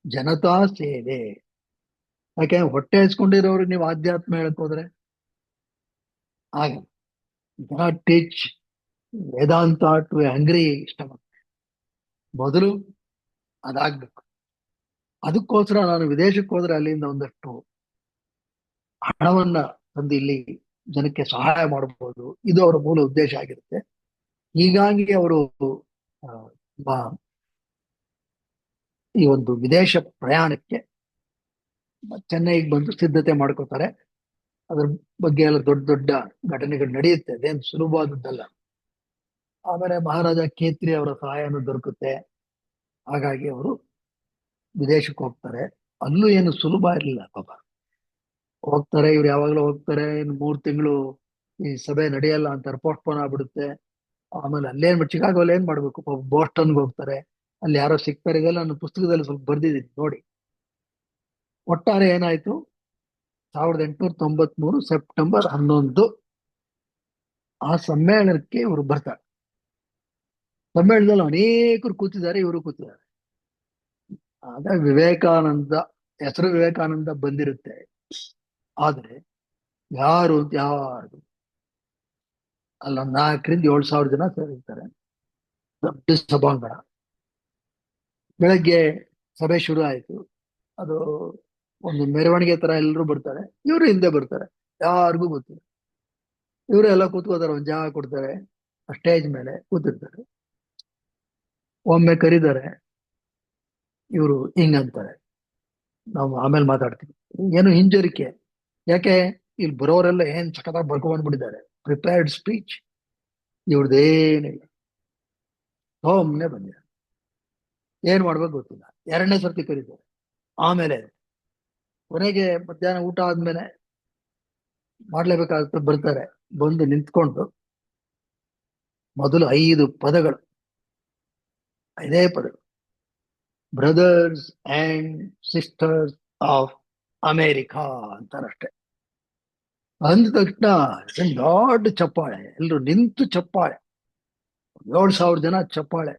ಜನತಾ ಸೇವೆ. ಯಾಕೆ ಹೊಟ್ಟೆ ಹಚ್ಕೊಂಡಿರೋರು ನೀವು ಆಧ್ಯಾತ್ಮ ಹೇಳಕ್ ಹೋದ್ರೆ ಹಾಗೆ, teach Vedanta to hungry stomach, ಮೊದಲು ಅದಾಗ್ಬೇಕು. ಅದಕ್ಕೋಸ್ಕರ ನಾನು ವಿದೇಶಕ್ಕೆ ಹೋದ್ರೆ ಅಲ್ಲಿಂದ ಒಂದಷ್ಟು ಹಣವನ್ನ ತಂದು ಇಲ್ಲಿ ಜನಕ್ಕೆ ಸಹಾಯ ಮಾಡಬಹುದು, ಇದು ಅವರ ಮೂಲ ಉದ್ದೇಶ ಆಗಿರುತ್ತೆ. ಹೀಗಾಗಿ ಅವರು ಆ, ಈ ಒಂದು ವಿದೇಶ ಪ್ರಯಾಣಕ್ಕೆ ಚೆನ್ನೈಗೆ ಬಂದು ಸಿದ್ಧತೆ ಮಾಡ್ಕೋತಾರೆ. ಅದ್ರ ಬಗ್ಗೆ ಎಲ್ಲ ದೊಡ್ಡ ದೊಡ್ಡ ಘಟನೆಗಳು ನಡೆಯುತ್ತೆ, ಅದೇನು ಸುಲಭವಾದದ್ದಲ್ಲ. ಆಮೇಲೆ ಮಹಾರಾಜ ಖೇತ್ರಿ ಅವರ ಸಹಾಯನೂ ದೊರಕುತ್ತೆ. ಹಾಗಾಗಿ ಅವರು ವಿದೇಶಕ್ಕೆ ಹೋಗ್ತಾರೆ. ಅಲ್ಲೂ ಏನು ಸುಲಭ ಇರಲಿಲ್ಲ ಪಾಪ. ಹೋಗ್ತಾರೆ, ಇವ್ರು ಯಾವಾಗಲೂ ಹೋಗ್ತಾರೆ, ಇನ್ನು 3 ತಿಂಗಳು ಈ ಸಭೆ ನಡೆಯಲ್ಲ ಅಂತಾರೆ, ಪೋಸ್ಟ್ಪೋನ್ ಆಗ್ಬಿಡುತ್ತೆ. ಆಮೇಲೆ ಅಲ್ಲೇನ್ ಚಿಕಾಗೋಲ್ಲಿ ಏನ್ ಮಾಡ್ಬೇಕು ಪಾಪ, ಬೋಸ್ಟನ್ಗೆ ಹೋಗ್ತಾರೆ, ಅಲ್ಲಿ ಯಾರೋ ಸಿಗ್ತಾರೆ. ಇದೆಲ್ಲ ನನ್ನ ಪುಸ್ತಕದಲ್ಲಿ ಸ್ವಲ್ಪ ಬರ್ದಿದ್ದೀನಿ ನೋಡಿ. ಒಟ್ಟಾರೆ ಏನಾಯ್ತು, 1893 ಸೆಪ್ಟೆಂಬರ್ 11 ಆ ಸಮ್ಮೇಳನಕ್ಕೆ ಇವರು ಬರ್ತಾರೆ. ಸಮ್ಮೇಳನದಲ್ಲಿ ಅನೇಕರು ಕೂತಿದ್ದಾರೆ, ಇವರು ಕೂತಿದ್ದಾರೆ. ಆಗ ವಿವೇಕಾನಂದ, ಹೆಸರು ವಿವೇಕಾನಂದ ಬಂದಿರುತ್ತೆ, ಆದ್ರೆ ಯಾರು ಅಂತ ಯಾರು ಅಲ್ಲ. 4,000-7,000 ಜನ ಸೇರಿರ್ತಾರೆ, ದೊಡ್ಡ ಸಭಾಂಗಣ. ಬೆಳಗ್ಗೆ ಸಭೆ ಶುರು ಆಯ್ತು. ಅದು ಒಂದು ಮೆರವಣಿಗೆ ತರ ಎಲ್ಲರೂ ಬರ್ತಾರೆ, ಇವರು ಹಿಂದೆ ಬರ್ತಾರೆ, ಯಾರಿಗೂ ಗೊತ್ತಿಲ್ಲ. ಇವರು ಎಲ್ಲ ಕೂತ್ಕೋತಾರೆ, ಒಂದು ಜಾಗ ಕೊಡ್ತಾರೆ, ಸ್ಟೇಜ್ ಮೇಲೆ ಕೂತಿರ್ತಾರೆ. ಒಮ್ಮೆ ಕರೀತಾರೆ, ಇವರು ಹಿಂಗಂತಾರೆ, ನಾವು ಆಮೇಲೆ ಮಾತಾಡ್ತೀವಿ. ಏನು ಹಿಂಜರಿಕೆ, ಯಾಕೆ ಇಲ್ಲಿ ಬರೋರೆಲ್ಲ ಏನ್ ಸಖತ್ತಾಗಿ ಬರ್ಕೊಂಡ್ಬಿಟ್ಟಿದ್ದಾರೆ, ಪ್ರಿಪೇರ್ಡ್ ಸ್ಪೀಚ್. ಇವ್ರದ್ದೇನಿಲ್ಲ, ಒಮ್ಮೆ ಬಂದಿದ್ದಾರೆ, ಏನ್ ಮಾಡ್ಬೇಕು ಗೊತ್ತಿಲ್ಲ. ಎರಡನೇ ಸರ್ತಿ ಕರೀತಾರೆ. ಆಮೇಲೆ ಕೊನೆಗೆ ಮಧ್ಯಾಹ್ನ ಊಟ ಆದ್ಮೇಲೆ ಮಾಡ್ಲೇಬೇಕಾಗುತ್ತೆ, ಬರ್ತಾರೆ. ಬಂದು ನಿಂತ್ಕೊಂಡು ಮೊದಲು 5 ಪದಗಳು, 5 ಪದಗಳು, brothers and sisters of America ಅಂತಾರಷ್ಟೆ. ಅಂದ ತಕ್ಷಣ ದೊಡ್ಡ ಚಪ್ಪಾಳೆ, ಎಲ್ರು ನಿಂತು ಚಪ್ಪಾಳೆ, 7,000 ಜನ ಚಪ್ಪಾಳೆ.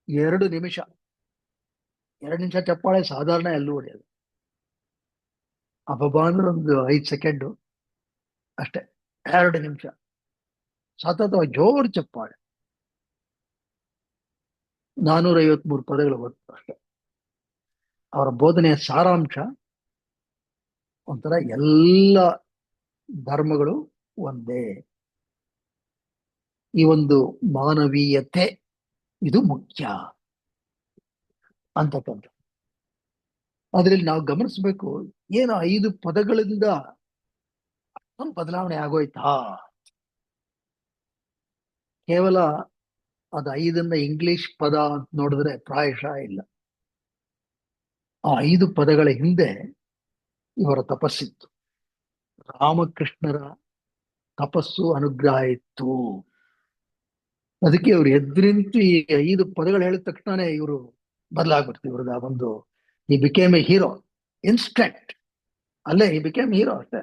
2 ನಿಮಿಷ, 2 ನಿಮಿಷ ಚಪ್ಪಾಳೆ ಸಾಧಾರಣ ಎಲ್ಲೂ ಹೊಡೆಯೋದು. ಅಬ್ಬಬ್ಬ ಅಂದ್ರೆ ಒಂದು 5 ಸೆಕೆಂಡು ಅಷ್ಟೇ. 2 ನಿಮಿಷ ಸತತವಾಗಿ ಜೋರು ಚಪ್ಪಾಳೆ. 453 ಪದಗಳು ಬಂತು ಅಷ್ಟೇ. ಅವರ ಬೋಧನೆಯ ಸಾರಾಂಶ ಒಂಥರ ಎಲ್ಲ ಧರ್ಮಗಳು ಒಂದೇ, ಈ ಒಂದು ಮಾನವೀಯತೆ ಇದು ಮುಖ್ಯ ಅಂತಕ್ಕಂಥ. ಅದ್ರಲ್ಲಿ ನಾವು ಗಮನಿಸ್ಬೇಕು, ಏನು 5 ಪದಗಳಿಂದ ಅಷ್ಟೊಂದು ಬದಲಾವಣೆ ಆಗೋಯ್ತಾ? ಕೇವಲ ಅದು 5ನ್ನ ಇಂಗ್ಲಿಷ್ ಪದ ಅಂತ ನೋಡಿದ್ರೆ ಪ್ರಾಯಶಃ ಇಲ್ಲ. ಆ 5 ಪದಗಳ ಹಿಂದೆ ಇವರ ತಪಸ್ಸಿತ್ತು. ರಾಮಕೃಷ್ಣರ ತಪಸ್ಸು ಅನುಗ್ರಹ ಇತ್ತು. ಅದಕ್ಕೆ ಇವರು ಎದ್ದು ನಿಂತು ಈ 5 ಪದಗಳು ಹೇಳಿದ ತಕ್ಷಣನೇ ಇವರು ಬದಲಾಗ್ಬಿಡ್ತು. ಇವ್ರದ ಒಂದು ಈ ಬಿಕೇಮ್ ಎ ಹೀರೋ ಇನ್ಸ್ಟೆಂಟ್. ಅಲ್ಲೇ ಈ ಬಿಕೇಮ್ ಹೀರೋ ಅಷ್ಟೇ,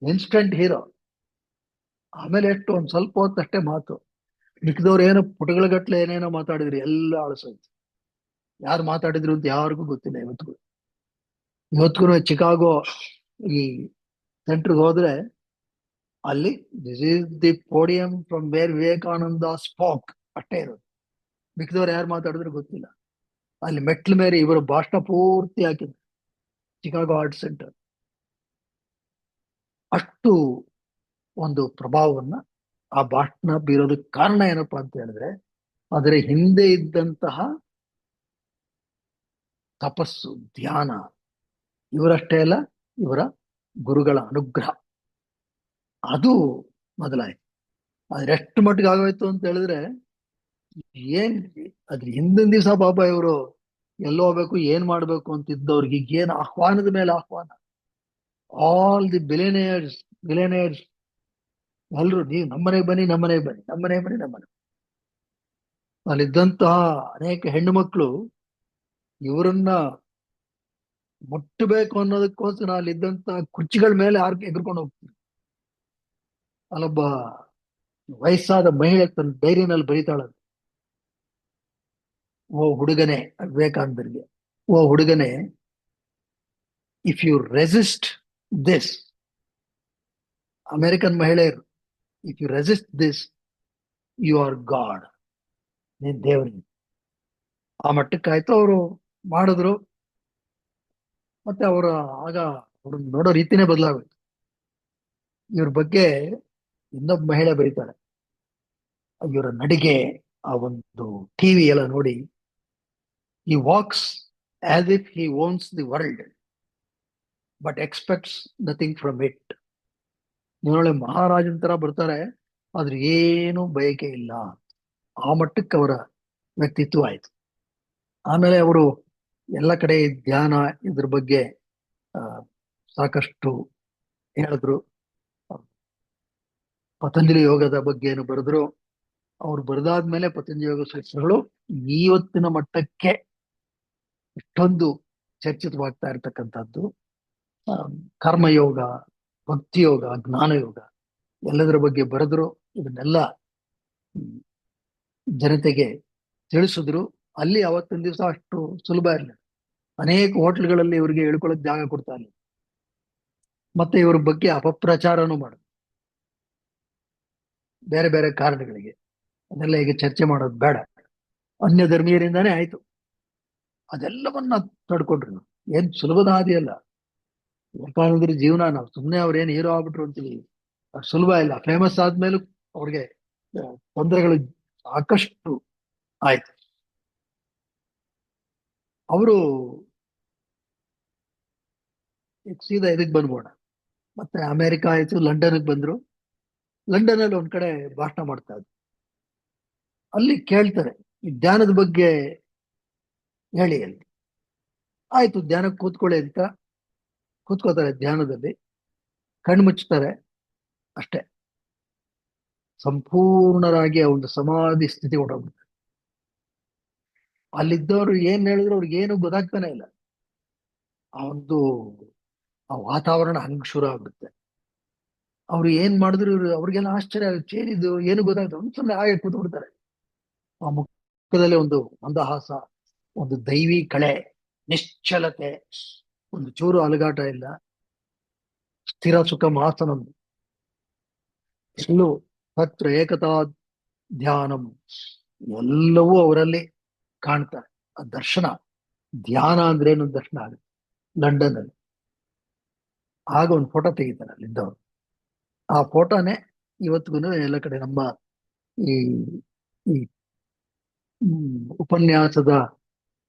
ಇನ್ಸ್ಟೆಂಟ್ ಹೀರೋ. ಆಮೇಲೆ ಎಷ್ಟು ಒಂದ್ ಸ್ವಲ್ಪ ಹೊತ್ತಷ್ಟೇ ಮಾತು. ಮಿಕ್ಕಿದವ್ರು ಏನೋ ಪುಟಗಳ ಗಟ್ಲೆ ಏನೇನೋ ಮಾತಾಡಿದ್ರು, ಎಲ್ಲ ಅಳಿಸೋಯ್ತು. ಯಾರು ಮಾತಾಡಿದ್ರು ಅಂತ ಯಾರಿಗೂ ಗೊತ್ತಿಲ್ಲ ಇವತ್ತಿಗೂ. ಇವತ್ತಿಗೂ ಚಿಕಾಗೋ ಈ ಸೆಂಟ್ರಿಗೆ ಹೋದ್ರೆ ಅಲ್ಲಿ this is the podium from where Vivekananda spoke ಅಷ್ಟೇ ಇರೋದು. ಮಿಕ್ಕಿದವ್ರು ಯಾರು ಮಾತಾಡಿದ್ರು ಗೊತ್ತಿಲ್ಲ. ಅಲ್ಲಿ ಮೆಟ್ಲ ಮೇಲೆ ಇವರು ಭಾಷಣ ಪೂರ್ತಿ ಹಾಕಿದ್ರು, ಚಿಕಾಗೋ ಆರ್ಟ್ ಸೆಂಟರ್. ಅಷ್ಟು ಒಂದು ಪ್ರಭಾವವನ್ನ ಆ ಭಾಷಣ ಬೀರೋದಕ್ಕೆ ಕಾರಣ ಏನಪ್ಪಾ ಅಂತ ಹೇಳಿದ್ರೆ, ಅದರ ಹಿಂದೆ ಇದ್ದಂತಹ ತಪಸ್ಸು, ಧ್ಯಾನ. ಇವರಷ್ಟೇ ಅಲ್ಲ, ಇವರ ಗುರುಗಳ ಅನುಗ್ರಹ ಅದು ಮೊದಲಾಯ್ತು. ಆದ್ರೆ ಎಷ್ಟು ಮಟ್ಟಿಗೆ ಆಗೋಯ್ತು ಅಂತ ಹೇಳಿದ್ರೆ, ಏನ್ ಅದ್ರ ಹಿಂದಿನ ದಿವಸ ಪಾಪ ಇವರು ಎಲ್ಲೋ ಹೋಗ್ಬೇಕು, ಏನ್ ಮಾಡ್ಬೇಕು ಅಂತಿದ್ದವ್ರಿಗೆ ಏನ್ ಆಹ್ವಾನದ ಮೇಲೆ ಆಹ್ವಾನ. ಆಲ್ ದಿ ಬಿಲಿಯನೇರ್ಸ್ ಎಲ್ರು, ನೀವು ನಮ್ಮನೆಗೆ ಬನ್ನಿ, ನಮ್ಮನೆಗೆ ಬನ್ನಿ, ನಮ್ಮನೆಗೆ ಬನ್ನಿ, ನಮ್ಮನೆ. ಅಲ್ಲಿದ್ದಂತಹ ಅನೇಕ ಹೆಣ್ಣು ಮಕ್ಕಳು ಇವರನ್ನ ಮುಟ್ಟಬೇಕು ಅನ್ನೋದಕ್ಕೋಸ್ಕರ ಅಲ್ಲಿದ್ದಂತಹ ಕುರ್ಚಿಗಳ ಮೇಲೆ ಎಗ್ರಕೊಂಡು ಹೋಗ್ತಾರೆ. ಅಲ್ಲೊಬ್ಬ ವಯಸ್ಸಾದ ಮಹಿಳೆ ತನ್ನ ಡೈರಿನಲ್ಲಿ ಬರೀತಾಳೆ, ಓ ಹುಡುಗನೇ, ವಿವೇಕಾನಂದರಿಗೆ, ಓ ಹುಡುಗನೇ, if you resist this, American ಮಹಿಳೆಯರು, if you resist this you are God, ನೀನ್ ದೇವರಿಗೆ. ಆ ಮಟ್ಟಕ್ಕಾಯ್ತು. ಅವರು ಮಾಡಿದ್ರು. ಮತ್ತೆ ಅವರ ಆಗ ಅವ್ರನ್ನ ನೋಡೋ ರೀತಿನೇ ಬದಲಾಗೋಯ್ತು. ಇವ್ರ ಬಗ್ಗೆ ಇನ್ನೊಬ್ಬ ಮಹಿಳೆ ಬರೀತಾಳೆ, ಇವರ ನಡಿಗೆ, ಆ ಒಂದು ಟಿವಿ ಎಲ್ಲ ನೋಡಿ, he walks as if he owns the world but expects nothing from it. ಇವನೊಳ್ಳೆ ಮಹಾರಾಜನ ತರ ಬರ್ತಾರೆ, ಆದ್ರೆ ಏನು ಬಯಕೆ ಇಲ್ಲ. ಆ ಮಟ್ಟಕ್ಕೆ ಅವರ ವ್ಯಕ್ತಿತ್ವ ಆಯ್ತು. ಆಮೇಲೆ ಅವರು ಎಲ್ಲ ಕಡೆ ಧ್ಯಾನ ಇದ್ರ ಬಗ್ಗೆ ಆ, ಸಾಕಷ್ಟು ಹೇಳಿದ್ರು. ಪತಂಜಲಿ ಯೋಗದ ಬಗ್ಗೆ ಏನು ಬರೆದ್ರು. ಅವ್ರು ಬರೆದಾದ್ಮೇಲೆ ಪತಂಜಲಿ ಯೋಗ ಸೂತ್ರಗಳು ಇವತ್ತಿನ ಮಟ್ಟಕ್ಕೆ ಇಷ್ಟೊಂದು ಚರ್ಚಿತವಾಗ್ತಾ ಇರ್ತಕ್ಕಂಥದ್ದು. ಆ, ಕರ್ಮಯೋಗ, ಭಕ್ತಿಯೋಗ, ಜ್ಞಾನಯೋಗ ಎಲ್ಲದರ ಬಗ್ಗೆ ಬರೆದ್ರು. ಇದನ್ನೆಲ್ಲ ಹ್ಮ್, ಜನತೆಗೆ ತಿಳಿಸಿದ್ರು. ಅಲ್ಲಿ ಅವತ್ತಿನ ದಿವಸ ಅಷ್ಟು ಸುಲಭ ಇರಲಿಲ್ಲ. ಅನೇಕ ಹೋಟ್ಲ್ಗಳಲ್ಲಿ ಇವರಿಗೆ ಹೇಳ್ಕೊಳಕ್ ಜಾಗ ಕೊಡ್ತಾ ಇರಲಿಲ್ಲ. ಮತ್ತೆ ಇವ್ರ ಬಗ್ಗೆ ಅಪಪ್ರಚಾರನೂ ಮಾಡಿದ್ರು, ಬೇರೆ ಬೇರೆ ಕಾರಣಗಳಿಗೆ. ಅದೆಲ್ಲ ಈಗ ಚರ್ಚೆ ಮಾಡೋದು ಬೇಡ. ಅನ್ಯ ಧರ್ಮೀಯರಿಂದಾನೇ ಆಯ್ತು. ಅದೆಲ್ಲವನ್ನ ತಡ್ಕೊಂಡ್ರು. ಏನ್ ಸುಲಭದ ಹಾದಿ ಅಲ್ಲ. ವಿವೇಕಾನಂದರ ಜೀವನ ನಾವು ಸುಮ್ಮನೆ ಅವ್ರೇನು ಹೀರೋ ಆಗ್ಬಿಟ್ರು ಅಂತೀವಿ, ಅಷ್ಟು ಸುಲಭ ಇಲ್ಲ. ಫೇಮಸ್ ಆದ್ಮೇಲೂ ಅವ್ರಿಗೆ ತೊಂದರೆಗಳು ಸಾಕಷ್ಟು ಆಯ್ತು. ಅವರು ಸೀದಾ ಇದಕ್ಕೆ ಬಂದ್ಬೋಣ. ಮತ್ತೆ ಅಮೆರಿಕ ಆಯ್ತು, ಲಂಡನ್ಗೆ ಬಂದ್ರು. ಲಂಡನ್ ಅಲ್ಲಿ ಒಂದ್ ಕಡೆ ಭಾಷಣ ಮಾಡ್ತಾ ಇದ್ರು. ಅಲ್ಲಿ ಕೇಳ್ತಾರೆ, ಈ ಧ್ಯಾನದ ಬಗ್ಗೆ ಹೇಳಿ ಅಲ್ಲಿ. ಆಯ್ತು, ಧ್ಯಾನಕ್ಕೆ ಕೂತ್ಕೊಳ್ಳಿ ಅಂತ ಕೂತ್ಕೋತಾರೆ. ಧ್ಯಾನದಲ್ಲಿ ಕಣ್ಣು ಮುಚ್ತಾರೆ, ಅಷ್ಟೇ. ಸಂಪೂರ್ಣರಾಗಿ ಆ ಒಂದು ಸಮಾಧಿ ಸ್ಥಿತಿ ಹೊರಟೋಗ್ಬಿಡುತ್ತೆ. ಅಲ್ಲಿದ್ದವರು ಏನ್ ಹೇಳಿದ್ರು ಅವ್ರಿಗೆ ಏನು ಗೊತ್ತಾಗ್ತಾನೆ ಇಲ್ಲ. ಆ ಒಂದು ಆ ವಾತಾವರಣ ಹಂಗ್ ಶುರು ಆಗ್ಬಿಡುತ್ತೆ. ಅವ್ರು ಏನ್ ಮಾಡಿದ್ರು ಅವ್ರಿಗೆಲ್ಲ ಆಶ್ಚರ್ಯ ಆಗುತ್ತೆ, ಏನಿದು ಏನು ಗೊತ್ತಾಗ್ತದೆ. ಒಂದು ಸುಮ್ಮನೆ ಹಾಗೆ ಕೂತ್ಬಿಡ್ತಾರೆ. ಆ ಮುಖದಲ್ಲಿ ಒಂದು ಮಂದಹಾಸ, ಒಂದು ದೈವಿ ಕಳೆ, ನಿಶ್ಚಲತೆ, ಒಂದು ಚೂರು ಅಲಗಾಟ ಇಲ್ಲ. ಸ್ಥಿರ ಸುಖ ಆಸನಂ, ಎಲ್ಲೂ ತತ್ರ ಏಕತಾ ಧ್ಯಾನಂ, ಎಲ್ಲವೂ ಅವರಲ್ಲಿ ಕಾಣ್ತಾರೆ. ಆ ದರ್ಶನ, ಧ್ಯಾನ ಅಂದ್ರೆ ಏನು ದರ್ಶನ ಆಗುತ್ತೆ ಲಂಡನ್ ಅಲ್ಲಿ. ಆಗ ಒಂದು ಫೋಟೋ ತೆಗಿತಾರೆ ಅಲ್ಲಿದ್ದವರು. ಆ ಫೋಟೋನೇ ಇವತ್ತಿಗೂ ಎಲ್ಲ ಕಡೆ ನಮ್ಮ ಈ ಈ ಉಪನ್ಯಾಸದ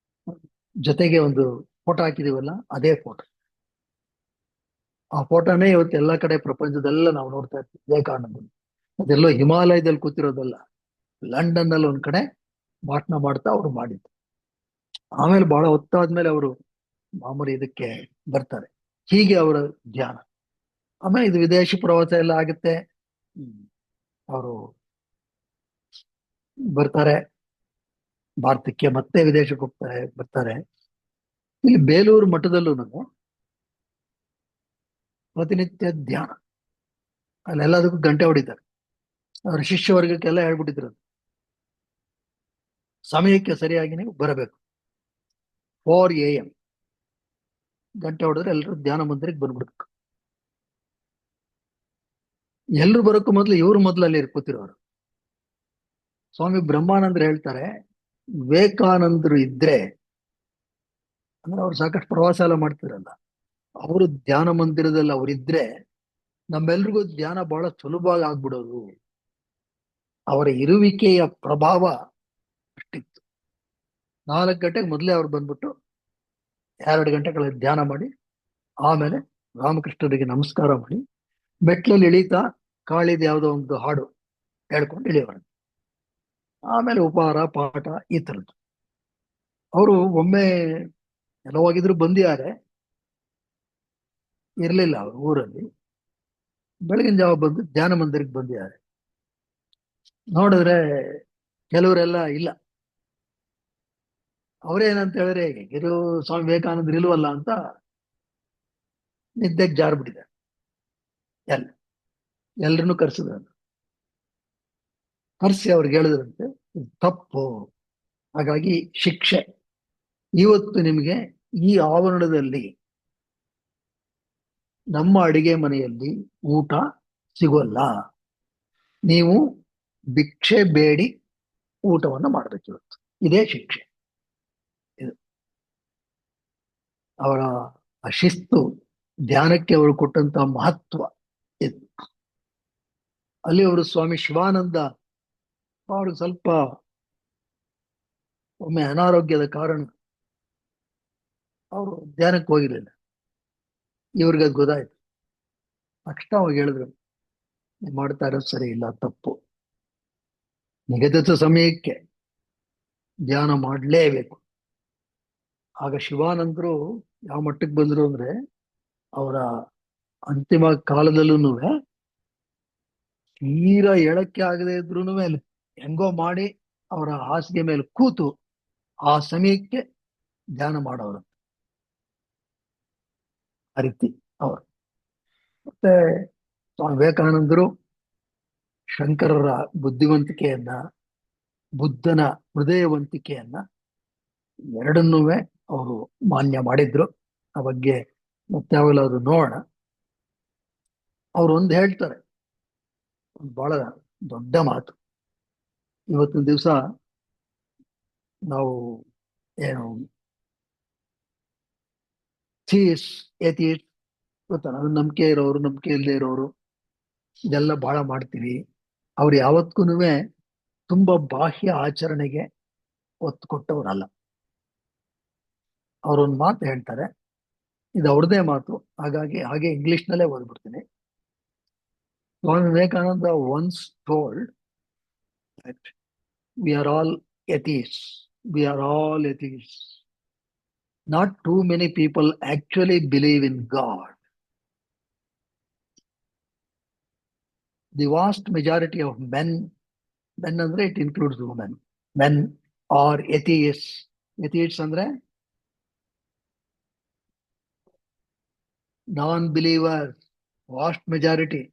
ಜೊತೆಗೆ ಒಂದು ಫೋಟೋ ಹಾಕಿದೀವಲ್ಲ, ಅದೇ ಫೋಟೋ. ಆ ಫೋಟೋನೇ ಇವತ್ತು ಎಲ್ಲ ಕಡೆ ಪ್ರಪಂಚದೆಲ್ಲ ನಾವು ನೋಡ್ತಾ ಇರ್ತೀವಿ. ವಿವೇಕಾನಂದ ಅದೆಲ್ಲೋ ಹಿಮಾಲಯದಲ್ಲಿ ಕೂತಿರೋದಲ್ಲ, ಲಂಡನ್ ಅಲ್ಲಿ ಒಂದ್ ಕಡೆ ಭಾಷಣ ಮಾಡ್ತಾ ಅವ್ರು ಮಾಡಿದ್ದು. ಆಮೇಲೆ ಬಹಳ ಹೊತ್ತಾದ್ಮೇಲೆ ಅವರು ಮಾಮೂಲಿ ಇದಕ್ಕೆ ಬರ್ತಾರೆ. ಹೀಗೆ ಅವರ ಧ್ಯಾನ. ಆಮೇಲೆ ಇದು ವಿದೇಶಿ ಪ್ರವಾಸ ಎಲ್ಲ ಆಗುತ್ತೆ. ಅವರು ಬರ್ತಾರೆ ಭಾರತಕ್ಕೆ, ಮತ್ತೆ ವಿದೇಶಕ್ಕೆ ಹೋಗ್ತಾರೆ ಬರ್ತಾರೆ. ಇಲ್ಲಿ ಬೇಲೂರು ಮಠದಲ್ಲೂ ಪ್ರತಿನಿತ್ಯ ಧ್ಯಾನ, ಅಲ್ಲೆಲ್ಲದಕ್ಕೂ ಗಂಟೆ ಹೊಡಿತಾರೆ. ಅವ್ರ ಶಿಷ್ಯ ವರ್ಗಕ್ಕೆಲ್ಲ ಹೇಳ್ಬಿಟ್ಟಿದ್ರು, ಸಮಯಕ್ಕೆ ಸರಿಯಾಗಿ ನೀವು ಬರಬೇಕು. 4 AM ಗಂಟೆ ಹೊಡೆದ್ರೆ ಎಲ್ಲರೂ ಧ್ಯಾನ ಮಂದಿರಕ್ಕೆ ಬಂದ್ಬಿಡ್ಬೇಕು. ಎಲ್ರು ಬರೋಕ್ಕೂ ಮೊದಲು ಇವರು ಮೊದಲು ಅಲ್ಲಿ ಕೂತಿರೋರು. ಸ್ವಾಮಿ ಬ್ರಹ್ಮಾನಂದರು ಹೇಳ್ತಾರೆ, ವಿವೇಕಾನಂದರು ಇದ್ರೆ, ಅಂದ್ರೆ ಅವ್ರು ಸಾಕಷ್ಟು ಪ್ರವಾಸ ಎಲ್ಲ ಮಾಡ್ತಿರಲ್ಲ, ಅವರು ಧ್ಯಾನ ಮಂದಿರದಲ್ಲಿ ಅವರಿದ್ರೆ ನಮ್ಮೆಲ್ರಿಗೂ ಧ್ಯಾನ ಬಹಳ ಸುಲಭವಾಗಿ ಆಗ್ಬಿಡೋದು. ಅವರ ಇರುವಿಕೆಯ ಪ್ರಭಾವ ಅಷ್ಟಿತ್ತು. 4 ಗಂಟೆಗೆ ಮೊದಲೇ ಅವ್ರು ಬಂದ್ಬಿಟ್ಟು 2 ಗಂಟೆಗಳ ಧ್ಯಾನ ಮಾಡಿ, ಆಮೇಲೆ ರಾಮಕೃಷ್ಣರಿಗೆ ನಮಸ್ಕಾರ ಮಾಡಿ, ಮೆಟ್ಲಲ್ಲಿ ಇಳೀತಾ ಕಾಳಿದ ಯಾವುದೋ ಒಂದು ಹಾಡು ಹೇಳ್ಕೊಂಡು ಇಳಿಯೋರು. ಆಮೇಲೆ ಉಪಹಾರ ಪಾಠ ಈ ಥರದ್ದು. ಅವರು ಒಮ್ಮೆ ಎಲ್ಲವಾಗಿದ್ರು ಬಂದಿದ್ದಾರೆ, ಇರ್ಲಿಲ್ಲ ಅವರು ಊರಲ್ಲಿ. ಬೆಳಗಿನ ಜಾವ ಬಂದು ಧ್ಯಾನ ಮಂದಿರಕ್ಕೆ ಬಂದಿದ್ದಾರೆ. ನೋಡಿದ್ರೆ ಕೆಲವರೆಲ್ಲ ಇಲ್ಲ. ಅವ್ರೇನಂತ ಹೇಳಿದ್ರೆ, ಹೇಗಿರು ಸ್ವಾಮಿ ವಿವೇಕಾನಂದರು ಇಲ್ವಲ್ಲ ಅಂತ ನಿದ್ದೆಗೆ ಜಾರ್ಬಿಟ್ಟಿದ್ದಾರೆ. ಎಲ್ಲ ಎಲ್ರನ್ನೂ ಕರ್ಸಿದ್ರು. ಕರ್ಸಿ ಅವ್ರಿಗೆ ಹೇಳಿದ್ರಂತೆ, ಇದು ತಪ್ಪು, ಹಾಗಾಗಿ ಶಿಕ್ಷೆ. ಇವತ್ತು ನಿಮಗೆ ಈ ಆವರಣದಲ್ಲಿ ನಮ್ಮ ಅಡಿಗೆ ಮನೆಯಲ್ಲಿ ಊಟ ಸಿಗೋಲ್ಲ, ನೀವು ಭಿಕ್ಷೆ ಬೇಡಿ ಊಟವನ್ನು ಮಾಡಬೇಕು ಇವತ್ತು. ಇದೇ ಶಿಕ್ಷೆ. ಇದು ಅವರ ಆ ಶಿಸ್ತು, ಧ್ಯಾನಕ್ಕೆ ಅವರು ಕೊಟ್ಟಂತಹ ಮಹತ್ವ ಇದು. ಅಲ್ಲಿ ಅವರು ಸ್ವಾಮಿ ಶಿವಾನಂದ, ಅವ್ರಿಗೆ ಸ್ವಲ್ಪ ಒಮ್ಮೆ ಅನಾರೋಗ್ಯದ ಕಾರಣ ಅವರು ಧ್ಯಾನಕ್ಕೆ ಹೋಗಿರಲಿಲ್ಲ. ಇವ್ರಿಗೆ ಅದು ಗೊತ್ತಾಯ್ತು. ತಕ್ಷಣ ಅವಾಗ ಹೇಳಿದ್ರು, ನೀವು ಮಾಡ್ತಾ ಇರೋದು ಸರಿ ಇಲ್ಲ, ತಪ್ಪು. ನಿಗದಿತ ಸಮಯಕ್ಕೆ ಧ್ಯಾನ ಮಾಡಲೇಬೇಕು. ಆಗ ಶಿವಾನಂದರು ಯಾವ ಮಟ್ಟಕ್ಕೆ ಬಂದ್ರು ಅಂದ್ರೆ, ಅವರ ಅಂತಿಮ ಕಾಲದಲ್ಲೂ ತೀರಾ ಎಳಕ್ಕೆ ಆಗದೆ ಇದ್ರು ಹೆಂಗೋ ಮಾಡಿ ಅವರ ಹಾಸಿಗೆ ಮೇಲೆ ಕೂತು ಆ ಸಮಯಕ್ಕೆ ಧ್ಯಾನ ಮಾಡೋರು. ಆ ರೀತಿ ಅವರು. ಮತ್ತೆ ಸ್ವಾಮಿ ವಿವೇಕಾನಂದರು ಶಂಕರರ ಬುದ್ಧಿವಂತಿಕೆಯನ್ನ, ಬುದ್ಧನ ಹೃದಯವಂತಿಕೆಯನ್ನ ಎರಡನ್ನೂ ಅವರು ಮಾನ್ಯ ಮಾಡಿದ್ರು. ಆ ಬಗ್ಗೆ ಮತ್ತೆ ಯಾವಾಗಲಾದ್ರು ನೋಡೋಣ. ಅವ್ರು ಒಂದು ಹೇಳ್ತಾರೆ, ಒಂದು ಬಹಳ ದೊಡ್ಡ ಮಾತು. ಇವತ್ತಿನ ದಿವಸ ನಾವು ಏನು ಥೀಸ್ ಎಥೀಸ್ ಗೊತ್ತಲ್ಲ, ನಂಬಿಕೆ ಇರೋರು ನಂಬಿಕೆ ಇಲ್ಲದೆ ಇರೋರು ಇದೆಲ್ಲ ಬಹಳ ಮಾಡ್ತೀವಿ. ಅವ್ರು ಯಾವತ್ತೂ ತುಂಬಾ ಬಾಹ್ಯ ಆಚರಣೆಗೆ ಒತ್ತು ಕೊಟ್ಟವರಲ್ಲ. ಅವರೊಂದು ಮಾತು ಹೇಳ್ತಾರೆ, ಇದು ಅವ್ರದೇ ಮಾತು, ಹಾಗಾಗಿ ಹಾಗೆ ಇಂಗ್ಲಿಷ್ನಲ್ಲೇ ಓದ್ಬಿಡ್ತೀನಿ. Swami Vivekananda once told that we are all atheists, we are all atheists. Not too many people actually believe in God. The vast majority of men ಅಂದ್ರೆ it includes women, men are atheists. Atheists ಅಂದ್ರೆ non-believers, vast majority.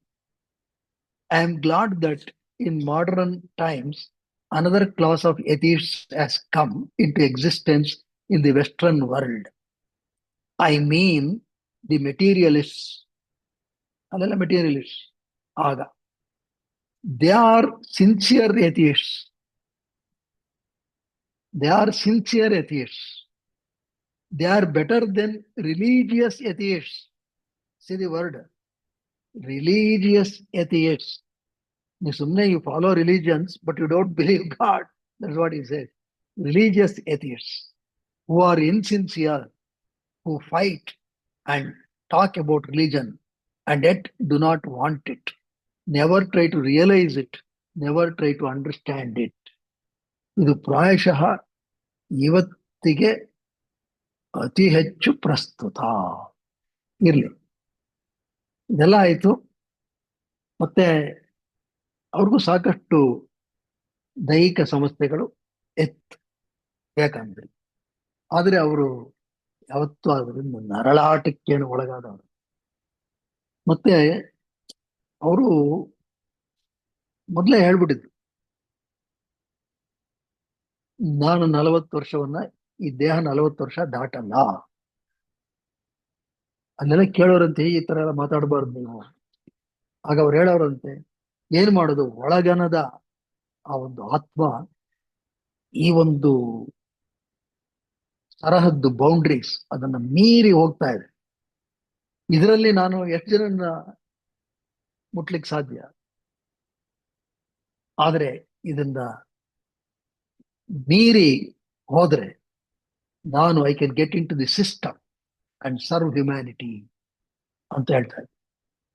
I am glad that in modern times another class of atheists has come into existence in the Western world. I mean the materialists. ಅದೆಲ್ಲ materialists. ಆಗ they are sincere atheists. They are sincere atheists. They are better than religious atheists. See the word, religious atheists. You follow religions, but you don't believe God. That's what he says. Religious atheists who are insincere, who fight and talk about religion and yet do not want it, never try to realize it, never try to understand it. ಇದು ಪ್ರಾಯಶಃ ಇವತ್ತಿಗೆ ಅತಿ ಹೆಚ್ಚು ಪ್ರಸ್ತುತ. ಇರ್ಲಿ. ಇದೆಲ್ಲ ಆಯ್ತು. ಮತ್ತೆ ಅವ್ರಿಗೂ ಸಾಕಷ್ಟು ದೈಹಿಕ ಸಮಸ್ಯೆಗಳು ಎತ್ ಬೇಕಂದ್ರೆ, ಆದ್ರೆ ಅವರು ಯಾವತ್ತೂ ಅದರಿಂದ ನರಳಾಟಕ್ಕೇನು ಒಳಗಾದವರು. ಮತ್ತೆ ಅವರು ಮೊದಲೇ ಹೇಳ್ಬಿಟ್ಟಿದ್ರು, ನಾನು 40 ವರ್ಷವನ್ನ, ಈ ದೇಹ 40 ವರ್ಷ ದಾಟಲ್ಲ. ಅಲ್ಲೆಲ್ಲ ಕೇಳೋರಂತೆ, ಈ ತರ ಎಲ್ಲ ಮಾತಾಡಬಾರ್ದು ನೀವು. ಆಗ ಅವ್ರು ಹೇಳೋರಂತೆ, ಏನ್ ಮಾಡೋದು, ಒಳಗನದ ಆ ಒಂದು ಆತ್ಮ ಈ ಒಂದು ಸರಹದ್ದು ಬೌಂಡ್ರೀಸ್ ಅದನ್ನ ಮೀರಿ ಹೋಗ್ತಾ ಇದೆ. ಇದರಲ್ಲಿ ನಾನು ಎಷ್ಟು ಜನನ್ನ ಮುಟ್ಲಿಕ್ಕೆ ಸಾಧ್ಯ, ಆದ್ರೆ ಇದನ್ನ ಮೀರಿ ಹೋದ್ರೆ ನಾನು I can get into the system and serve humanity ಅಂತ ಹೇಳ್ತಾ ಇದ್ದೆ.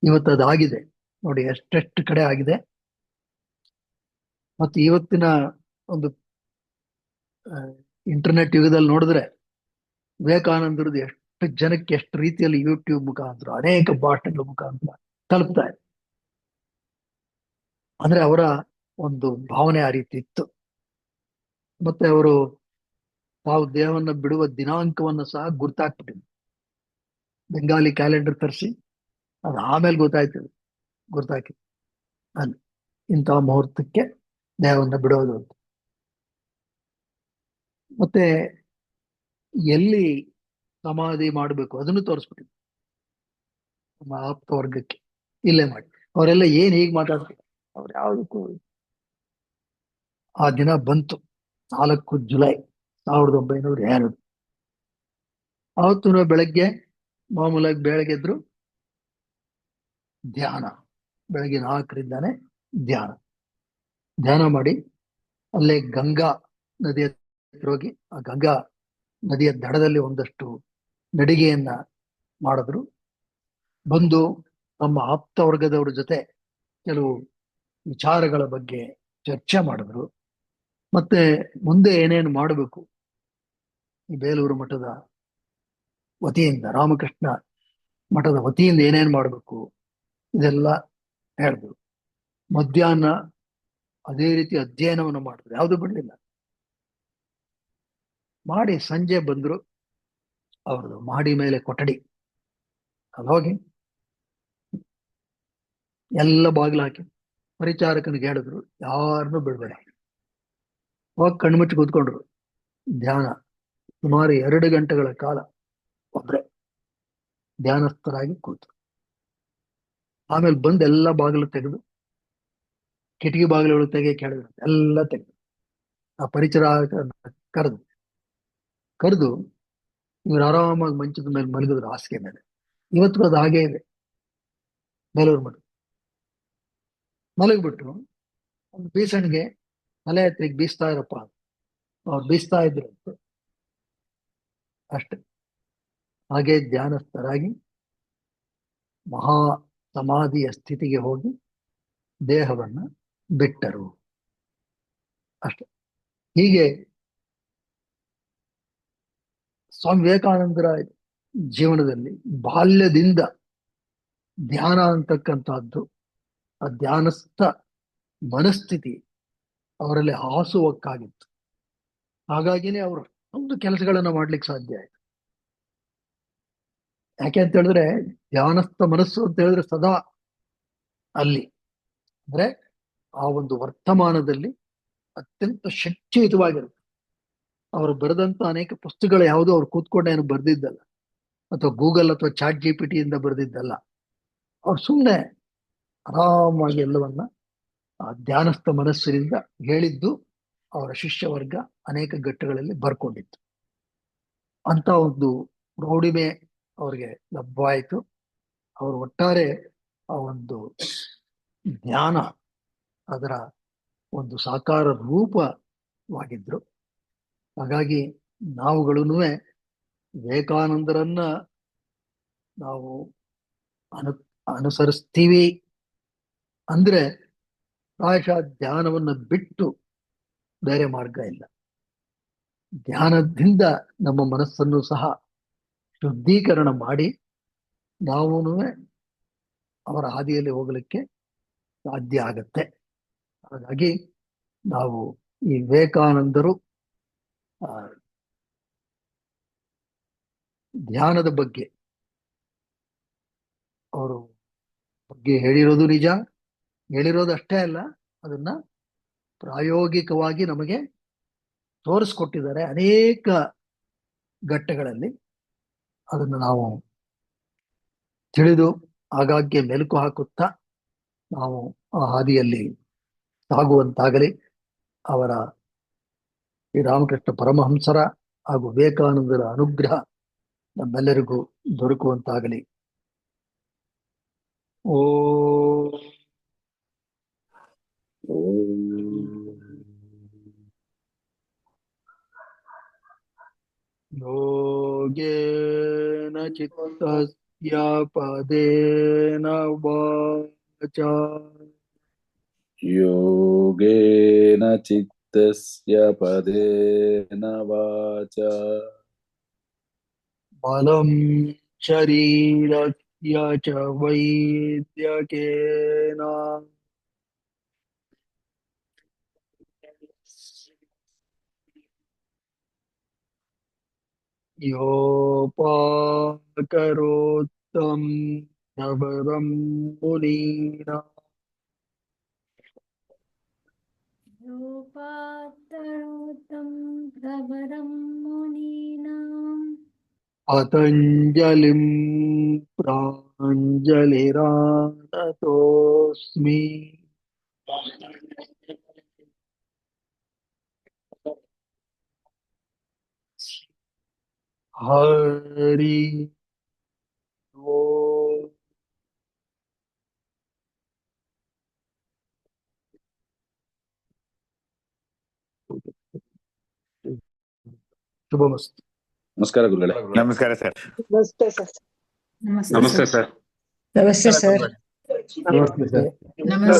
ಇವತ್ತು ಅದಾಗಿದೆ ನೋಡಿ, ಎಷ್ಟೆಷ್ಟು ಕಡೆ ಆಗಿದೆ. ಮತ್ತು ಇವತ್ತಿನ ಒಂದು ಇಂಟರ್ನೆಟ್ ಯುಗದಲ್ಲಿ ನೋಡಿದ್ರೆ ವಿವೇಕಾನಂದರದ್ದು ಎಷ್ಟು ಜನಕ್ಕೆ ಎಷ್ಟು ರೀತಿಯಲ್ಲಿ ಯೂಟ್ಯೂಬ್ ಮುಖಾಂತರ ಅನೇಕ ಭಾಷೆಗಳ ಮುಖಾಂತರ ತಲುಪ್ತಾ ಇದೆ. ಅಂದ್ರೆ ಅವರ ಒಂದು ಭಾವನೆ ಆ ರೀತಿ ಇತ್ತು. ಮತ್ತೆ ಅವರು ತಾವು ದೇಹವನ್ನು ಬಿಡುವ ದಿನಾಂಕವನ್ನು ಸಹ ಗುರ್ತಾಕ್ಬಿಟ್ಟಿದ್ರು. ಬೆಂಗಾಲಿ ಕ್ಯಾಲೆಂಡರ್ ತರಿಸಿ ಅದು ಆಮೇಲೆ ಗುರ್ತಾಕಿ ಅಲ್ಲಿ ಇಂತಹ ಮುಹೂರ್ತಕ್ಕೆ ದೇಹವನ್ನು ಬಿಡೋದು ಅಂತ. ಮತ್ತೆ ಎಲ್ಲಿ ಸಮಾಧಿ ಮಾಡಬೇಕು ಅದನ್ನು ತೋರಿಸ್ಬಿಟ್ಟಿದ್ರು ನಮ್ಮ ಆಪ್ತ ವರ್ಗಕ್ಕೆ. ಇಲ್ಲೇ ಮಾಡಿ, ಅವರೆಲ್ಲ ಏನ್ ಹೀಗೆ ಮಾತಾಡ್ತಾರೆ, ಅವ್ರು ಯಾವುದಕ್ಕೂ. ಆ ದಿನ ಬಂತು, 4 ಜುಲೈ 1902. ಅವತ್ತು ಬೆಳಗ್ಗೆ ಮಾಮೂಲಾಗಿ ಬೆಳಗ್ಗೆದ್ರು ಧ್ಯಾನ, ಬೆಳಗ್ಗೆ 4ರಿಂದಾನೆ ಧ್ಯಾನ ಧ್ಯಾನ ಮಾಡಿ ಅಲ್ಲೇ ಗಂಗಾ ನದಿಯ ಹತ್ರ ಹೋಗಿ ಆ ಗಂಗಾ ನದಿಯ ದಡದಲ್ಲಿ ಒಂದಷ್ಟು ನಡಿಗೆಯನ್ನ ಮಾಡಿದ್ರು. ಬಂದು ತಮ್ಮ ಆಪ್ತ ವರ್ಗದವ್ರ ಜೊತೆ ಕೆಲವು ವಿಚಾರಗಳ ಬಗ್ಗೆ ಚರ್ಚೆ ಮಾಡಿದ್ರು. ಮತ್ತೆ ಮುಂದೆ ಏನೇನು ಮಾಡಬೇಕು, ಈ ಬೇಲೂರು ಮಠದ ವತಿಯಿಂದ, ರಾಮಕೃಷ್ಣ ಮಠದ ವತಿಯಿಂದ ಏನೇನು ಮಾಡಬೇಕು ಇದೆಲ್ಲ ಹೇಳಿದ್ರು. ಮಧ್ಯಾಹ್ನ ಅದೇ ರೀತಿ ಅಧ್ಯಯನವನ್ನು ಮಾಡಿದ್ರು, ಯಾವುದು ಬಿಡಲಿಲ್ಲ. ಮಾಡಿ ಸಂಜೆ ಬಂದ್ರು. ಅವ್ರದ್ದು ಮಾಡಿ ಮೇಲೆ ಕೊಠಡಿ, ಅಲ್ಲಿ ಹೋಗಿ ಎಲ್ಲ ಬಾಗಿಲು ಹಾಕಿ ಪರಿಚಾರಕನಿಗೆ ಹೇಳಿದ್ರು, ಯಾರನ್ನೂ ಬಿಡ್ಬೇಡ. ಹೋಗಿ ಕಣ್ಮುಚ್ಚಿ ಕೂತ್ಕೊಂಡ್ರು. ಧ್ಯಾನ ಸುಮಾರು 2 ಗಂಟೆಗಳ ಕಾಲ ಒಬ್ರೆ ಧ್ಯಾನಸ್ಥರಾಗಿ ಕೂತು. ಆಮೇಲೆ ಬಂದು ಎಲ್ಲ ಬಾಗಿಲು ತೆಗೆದು, ಕಿಟಕಿ ಬಾಗಿಲುಗಳು ತೆಗೆಯಕ್ಕೆ ಹೇಳಿದ್ರು, ಎಲ್ಲ ತೆಗೆದು ಆ ಪರಿಚಾರಕ ಕರೆದು ಕರೆದು ಇವ್ರು ಆರಾಮಾಗಿ ಮಂಚದ ಮೇಲೆ ಮಲಗಿದ್ರು, ಹಾಸಿಗೆ ಮೇಲೆ. ಇವತ್ತು ಅದು ಹಾಗೇ ಇದೆ ಬೇಲೂರು ಮಠ. ಮಲಗಿಬಿಟ್ರು, ಒಂದು ಬೀಸಣಿಗೆ ತಲೆ ಹತ್ತಿಗೆ ಬೀಸ್ತಾ ಇರಪ್ಪ, ಅವ್ರು ಬೀಸ್ತಾ ಇದ್ರು ಅಷ್ಟೆ. ಹಾಗೆ ಧ್ಯಾನಸ್ಥರಾಗಿ ಮಹಾ ಸಮಾಧಿಯ ಸ್ಥಿತಿಗೆ ಹೋಗಿ ದೇಹವನ್ನ ಬಿಟ್ಟರು ಅಷ್ಟೆ. ಹೀಗೆ ಸ್ವಾಮಿ ವಿವೇಕಾನಂದರ ಜೀವನದಲ್ಲಿ ಬಾಲ್ಯದಿಂದ ಧ್ಯಾನ ಅಂತಕ್ಕಂಥದ್ದು, ಆ ಧ್ಯಾನಸ್ಥ ಮನಸ್ಥಿತಿ ಅವರಲ್ಲಿ ಹಾಸುವಕ್ಕಾಗಿತ್ತು. ಹಾಗಾಗಿನೇ ಅವರು ಒಂದು ಕೆಲಸಗಳನ್ನ ಮಾಡ್ಲಿಕ್ಕೆ ಸಾಧ್ಯ ಆಯ್ತು. ಯಾಕೆ ಅಂತ ಹೇಳಿದ್ರೆ, ಧ್ಯಾನಸ್ಥ ಮನಸ್ಸು ಅಂತ ಹೇಳಿದ್ರೆ ಸದಾ ಅಲ್ಲಿ, ಅಂದ್ರೆ ಆ ಒಂದು ವರ್ತಮಾನದಲ್ಲಿ ಅತ್ಯಂತ ಶಕ್ತಿಯುತವಾಗಿರುತ್ತೆ. ಅವರು ಬರೆದಂತ ಅನೇಕ ಪುಸ್ತಕಗಳು ಯಾವುದೋ ಅವ್ರು ಕೂತ್ಕೊಂಡೆ ಏನು ಬರೆದಿದ್ದಲ್ಲ, ಅಥವಾ ಗೂಗಲ್ ಅಥವಾ ChatGPT ಇಂದ ಬರೆದಿದ್ದಲ್ಲ. ಅವ್ರು ಸುಮ್ಮನೆ ಆರಾಮಾಗಿ ಎಲ್ಲವನ್ನ ಆ ಧ್ಯಾನಸ್ಥ ಮನಸ್ಸಿನಿಂದ ಹೇಳಿದ್ದು ಅವರ ಶಿಷ್ಯ ವರ್ಗ ಅನೇಕ ಘಟ್ಟಗಳಲ್ಲಿ ಬರ್ಕೊಂಡಿತ್ತು. ಅಂತ ಒಂದು ಪ್ರೌಢಿಮೆ ಅವ್ರಿಗೆ ಲಭ್ಯವಾಯಿತು. ಅವರು ಒಟ್ಟಾರೆ ಆ ಒಂದು ಧ್ಯಾನ ಅದರ ಒಂದು ಸಾಕಾರ ರೂಪವಾಗಿದ್ರು. ಹಾಗಾಗಿ ನಾವುಗಳೂ ವಿವೇಕಾನಂದರನ್ನ ನಾವು ಅನು ಅನುಸರಿಸ್ತೀವಿ ಅಂದ್ರೆ ಪ್ರಾಯಶಃ ಧ್ಯಾನವನ್ನು ಬಿಟ್ಟು ಬೇರೆ ಮಾರ್ಗ ಇಲ್ಲ. ಧ್ಯಾನದಿಂದ ನಮ್ಮ ಮನಸ್ಸನ್ನು ಸಹ ಶುದ್ಧೀಕರಣ ಮಾಡಿ ನಾವು ಅವರ ಹಾದಿಯಲ್ಲಿ ಹೋಗಲಿಕ್ಕೆ ಸಾಧ್ಯ ಆಗತ್ತೆ. ಹಾಗಾಗಿ ನಾವು ಈ ವಿವೇಕಾನಂದರು ಆ, ಧ್ಯಾನದ ಬಗ್ಗೆ ಅವರು ಬಗ್ಗೆ ಹೇಳಿರೋದು ನಿಜ, ಹೇಳಿರೋದು ಅಷ್ಟೇ ಅಲ್ಲ, ಅದನ್ನ ಪ್ರಾಯೋಗಿಕವಾಗಿ ನಮಗೆ ತೋರಿಸ್ಕೊಟ್ಟಿದ್ದಾರೆ ಅನೇಕ ಘಟ್ಟಗಳಲ್ಲಿ. ಅದನ್ನು ನಾವು ತಿಳಿದು ಆಗಾಗ್ಗೆ ಮೆಲುಕು ಹಾಕುತ್ತಾ ನಾವು ಆ ಹಾದಿಯಲ್ಲಿ ಸಾಗುವಂತಾಗಲಿ. ಅವರ ಶ್ರೀ ರಾಮಕೃಷ್ಣ ಪರಮಹಂಸರ ಹಾಗೂ ವಿವೇಕಾನಂದರ ಅನುಗ್ರಹ ನಮ್ಮೆಲ್ಲರಿಗೂ ದೊರಕುವಂತಾಗಲಿ. ಓ ಯೋಗೇನ ಚಿತ್ತಸ್ಯ ಪದೇನ ವಾಚಾ ಯೋಗೇನ ಚಿತ್ತಸ್ಯ ಪದೇನ ವಾಚಾ ಬಲಂ ಶರೀರಸ್ಯ ಚ ವೈದ್ಯಕೇನ ಯೋಪಕರೋತ್ತಂ ಶಬರಂ ಮುನೀನಾಂ योपात्तरोत्तं प्रवरं मुनीनां पतञ्जलिं प्राञ्जलिरानतोऽस्मि। हरि ओम। ಶುಭಮಸ್ತು. ನಮಸ್ಕಾರ ಗುರುಗಳೇ. ನಮಸ್ಕಾರ ಸರ್. ನಮಸ್ತೆ ಸರ್. ನಮಸ್ತೆ ಸರ್. ನಮಸ್ತೆ ಸರ್. ನಮಸ್ತೆ ಸರ್. ನಮಸ್ತೆ.